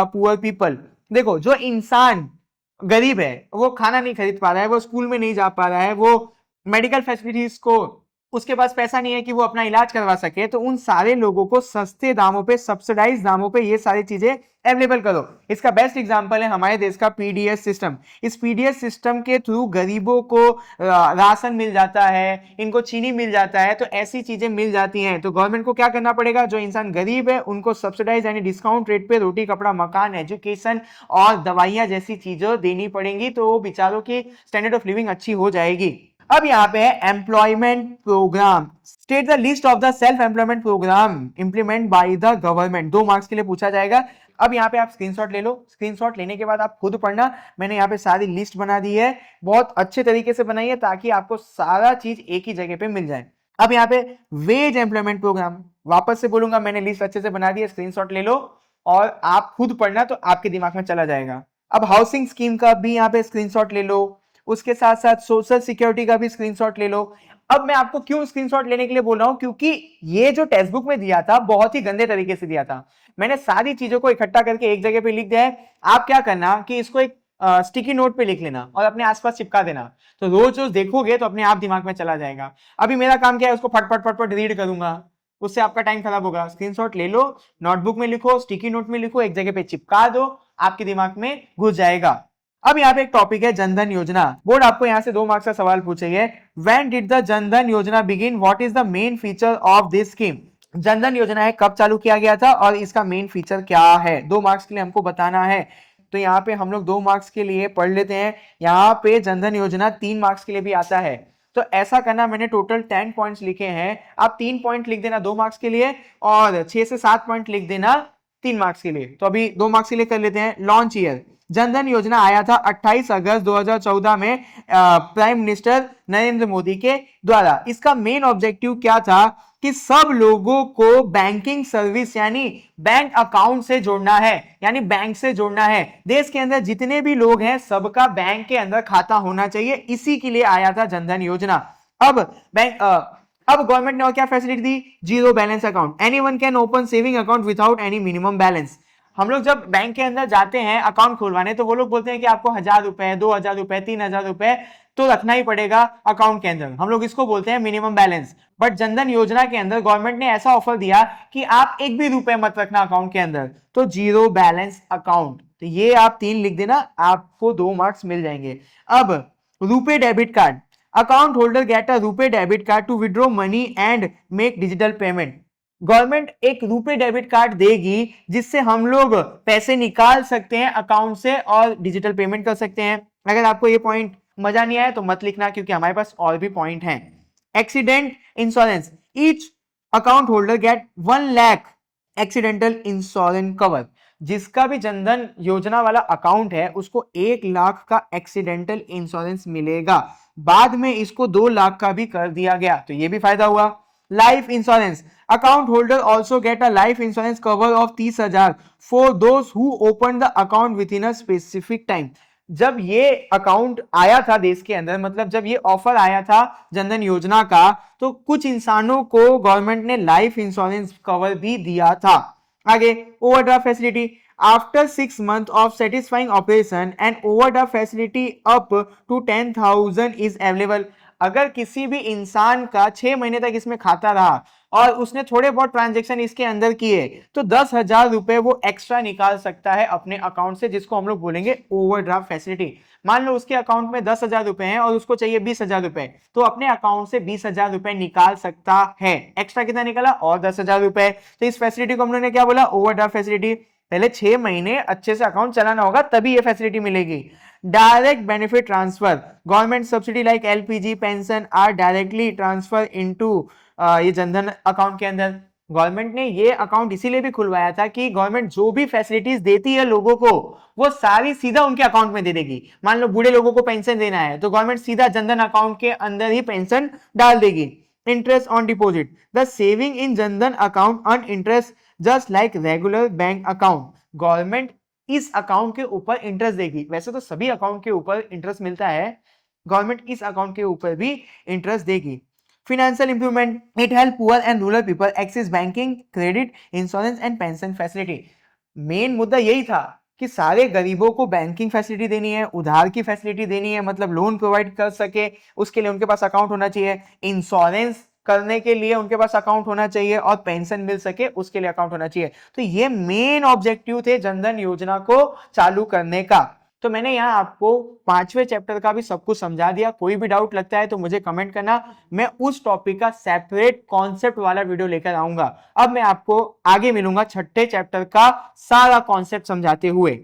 poor people। देखो, जो इंसान गरीब है वो खाना नहीं खरीद पा रहा है, वो स्कूल में नहीं जा पा रहा है, वो मेडिकल फैसिलिटीज को, उसके पास पैसा नहीं है कि वो अपना इलाज करवा सके, तो उन सारे लोगों को सस्ते दामों पे, सब्सिडाइज दामों पे ये सारी चीजें अवेलेबल करो। इसका बेस्ट एग्जांपल है हमारे देश का पीडीएस सिस्टम। इस पीडीएस सिस्टम के थ्रू गरीबों को राशन मिल जाता है, इनको चीनी मिल जाता है, तो ऐसी चीजें मिल जाती हैं। तो गवर्नमेंट को क्या करना पड़ेगा, जो इंसान गरीब है उनको सब्सिडाइज यानी डिस्काउंट रेट पे रोटी, कपड़ा, मकान, एजुकेशन और दवाइयां जैसी चीजें देनी पड़ेंगी, तो बेचारों की स्टैंडर्ड ऑफ लिविंग अच्छी हो जाएगी। अब यहाँ पे है employment programme, state the list of the self employment programme implement by the government. 2 marks के लिए पूछा जाएगा। अब यहाँ पे आप स्क्रीनशॉट ले लो, स्क्रीनशॉट लेने के बाद आप खुद पढ़ना। मैंने यहाँ पे सारी लिस्ट बना दी है, बहुत अच्छे तरीके से बनाई है ताकि आपको सारा चीज एक ही जगह पे मिल जाए। अब यहाँ पे वेज एम्प्लॉयमेंट प्रोग्राम, वापस से बोलूंगा, मैंने लिस्ट अच्छे से बना दी है, स्क्रीनशॉट ले लो और आप खुद पढ़ना तो आपके दिमाग में चला जाएगा। अब हाउसिंग स्कीम का भी यहाँ पे स्क्रीनशॉट ले लो, उसके साथ साथ सोशल सिक्योरिटी का भी स्क्रीनशॉट ले लो। अब मैं आपको क्यों स्क्रीनशॉट लेने के लिए बोल रहा हूं, क्योंकि ये जो टेक्स्ट बुक में दिया था बहुत ही गंदे तरीके से दिया था। मैंने सारी चीजों को इकट्ठा करके एक जगह पे लिख दिया है। आप क्या करना कि इसको एक स्टिकी नोट पे लिख लेना और अपने आसपास चिपका देना, तो रोज रोज देखोगे तो अपने आप दिमाग में चला जाएगा। अभी मेरा काम क्या है, उसको फटफट फटफट रीड करूंगा, उससे आपका टाइम खराब होगा। स्क्रीनशॉट ले लो, नोटबुक में लिखो, स्टिकी नोट में लिखो, एक जगह पे चिपका दो, आपके दिमाग में घुस जाएगा। अब यहाँ पे एक टॉपिक है जनधन योजना। बोर्ड आपको यहाँ से 2 मार्क्स का सवाल पूछेंगे। व्हेन डिड द जनधन योजना begin, what is the main feature of this scheme. Jan Dhan योजना है कब चालू किया गया था और इसका मेन फीचर क्या है, 2 मार्क्स के लिए हमको बताना है। तो यहाँ पे हम लोग 2 मार्क्स के लिए पढ़ लेते हैं। यहाँ पे जनधन योजना 3 मार्क्स के लिए भी आता है। तो ऐसा करना, मैंने टोटल 10 पॉइंट्स लिखे हैं, आप 3 पॉइंट लिख देना 2 मार्क्स के लिए और 6 से 7 पॉइंट लिख देना 3 मार्क्स के लिए। तो अभी 2 मार्क्स के लिए कर लेते हैं। लॉन्च ईयर, जनधन योजना आया था 28 अगस्त 2014 में प्राइम मिनिस्टर नरेंद्र मोदी के द्वारा। इसका मेन ऑब्जेक्टिव क्या था कि सब लोगों को बैंकिंग सर्विस यानी बैंक अकाउंट से जोड़ना है, यानी बैंक से जोड़ना है। देश के अंदर जितने भी लोग हैं सबका बैंक के अंदर खाता होना चाहिए, इसी के लिए आया था जनधन योजना। अब गवर्नमेंट ने और क्या facility the, zero balance account, anyone can open saving account without any minimum balance. हम लोग जब बैंक के अंदर जाते हैं अकाउंट खुलवाने तो वो लोग बोलते हैं कि आपको 1000 रुपए, 2000 रुपए, 3000 रुपए तो रखना ही पड़ेगा अकाउंट के अंदर, हम लोग इसको बोलते हैं मिनिमम बैलेंस। बट जनधन योजना के अंदर गवर्नमेंट ने ऐसा ऑफर दिया कि आप एक भी रुपए मत रखना अकाउंट के अंदर, तो जीरो बैलेंस अकाउंट। तो ये आप 3 लिख देना, आपको 2 मार्क्स मिल जाएंगे। अब RuPay debit card, account holder get a RuPay debit card to withdraw money and make digital payment. Government एक रुपे डेबिट कार्ड देगी जिससे हम लोग पैसे निकाल सकते हैं अकाउंट से और डिजिटल पेमेंट कर सकते हैं। अगर आपको ये पॉइंट मजा नहीं आया तो मत लिखना, क्योंकि हमारे पास और भी पॉइंट हैं। Accident insurance, each account holder get 1 lakh accidental insurance cover. जिसका भी जनधन योजना वाला अकाउंट है उसको 1 लाख का एक्सीडेंटल इंश्योरेंस मिलेगा। बाद में इसको 2 लाख का भी कर दिया गया, तो ये भी फायदा हुआ। Life insurance, account holder also get a life insurance cover of 30,000 for those who open the account with in a specific time. जब ये अकाउंट आया था देश के अंदर, मतलब जब ये ऑफर आया था जनधन योजना का, तो कुछ इंसानों को गवर्नमेंट ने लाइफ इंश्योरेंस कवर भी दिया था। आगे overdraft facility, after 6 months of satisfying operation an overdraft facility up to 10,000 is available। अगर किसी भी इंसान का 6 महीने तक इसमें खाता रहा और उसने थोड़े बहुत ट्रांजेक्शन इसके अंदर किए तो 10,000 रुपए वो एक्स्ट्रा निकाल सकता है अपने अकाउंट से, जिसको हम लोग बोलेंगे ओवरड्राफ्ट फैसिलिटी। मान लो उसके अकाउंट में 10,000 रुपए हैं और उसको चाहिए 20,000 रुपए, तो अपने अकाउंट से 20,000 रुपए निकाल सकता है। एक्स्ट्रा कितना निकाला? और 10,000 रुपए। तो इस फैसिलिटी को हम लोगों ने क्या बोला? Overdraft facility. पहले 6 महीने अच्छे से अकाउंट चलाना होगा तभी ये फैसिलिटी मिलेगी। Direct benefit transfer, government subsidy like LPG pension are directly transfer into ये जनधन अकाउंट के अंदर। गवर्नमेंट ने ये अकाउंट इसीलिए भी खुलवाया था कि गवर्नमेंट जो भी फैसिलिटीज देती है लोगों को वो सारी सीधा उनके अकाउंट में दे देगी। मान लो बूढ़े लोगों को पेंशन देना है तो गवर्नमेंट सीधा जनधन अकाउंट के अंदर ही पेंशन डाल देगी। Interest on deposit, the saving in Jan Dhan account earn interest just like regular bank account. Government इस अकाउंट के ऊपर इंटरेस्ट देगी। वैसे तो सभी अकाउंट के ऊपर इंटरेस्ट मिलता है, गवर्नमेंट इस अकाउंट के ऊपर भी इंटरेस्ट देगी। Financial improvement, it help poor and rural people access banking, credit, insurance and pension facility। Main मुद्दा यही था कि सारे गरीबों को बैंकिंग फैसिलिटी देनी है, उधार की फैसिलिटी देनी है, मतलब लोन प्रोवाइड कर सके उसके लिए उनके पास अकाउंट होना चाहिए, इंश्योरेंस करने के लिए उनके पास अकाउंट होना चाहिए और पेंशन मिल सके उसके लिए अकाउंट होना चाहिए। तो ये मेन ऑब्जेक्टिव थे जनधन योजना को चालू करने का। तो मैंने यहाँ आपको 5वें चैप्टर का भी सब कुछ समझा दिया। कोई भी डाउट लगता है तो मुझे कमेंट करना, मैं उस टॉपिक का सेपरेट कॉन्सेप्ट वाला वीडियो लेकर आऊंगा। अब मैं आपको आगे मिलूंगा 6ठे चैप्टर का सारा कॉन्सेप्ट समझाते हुए।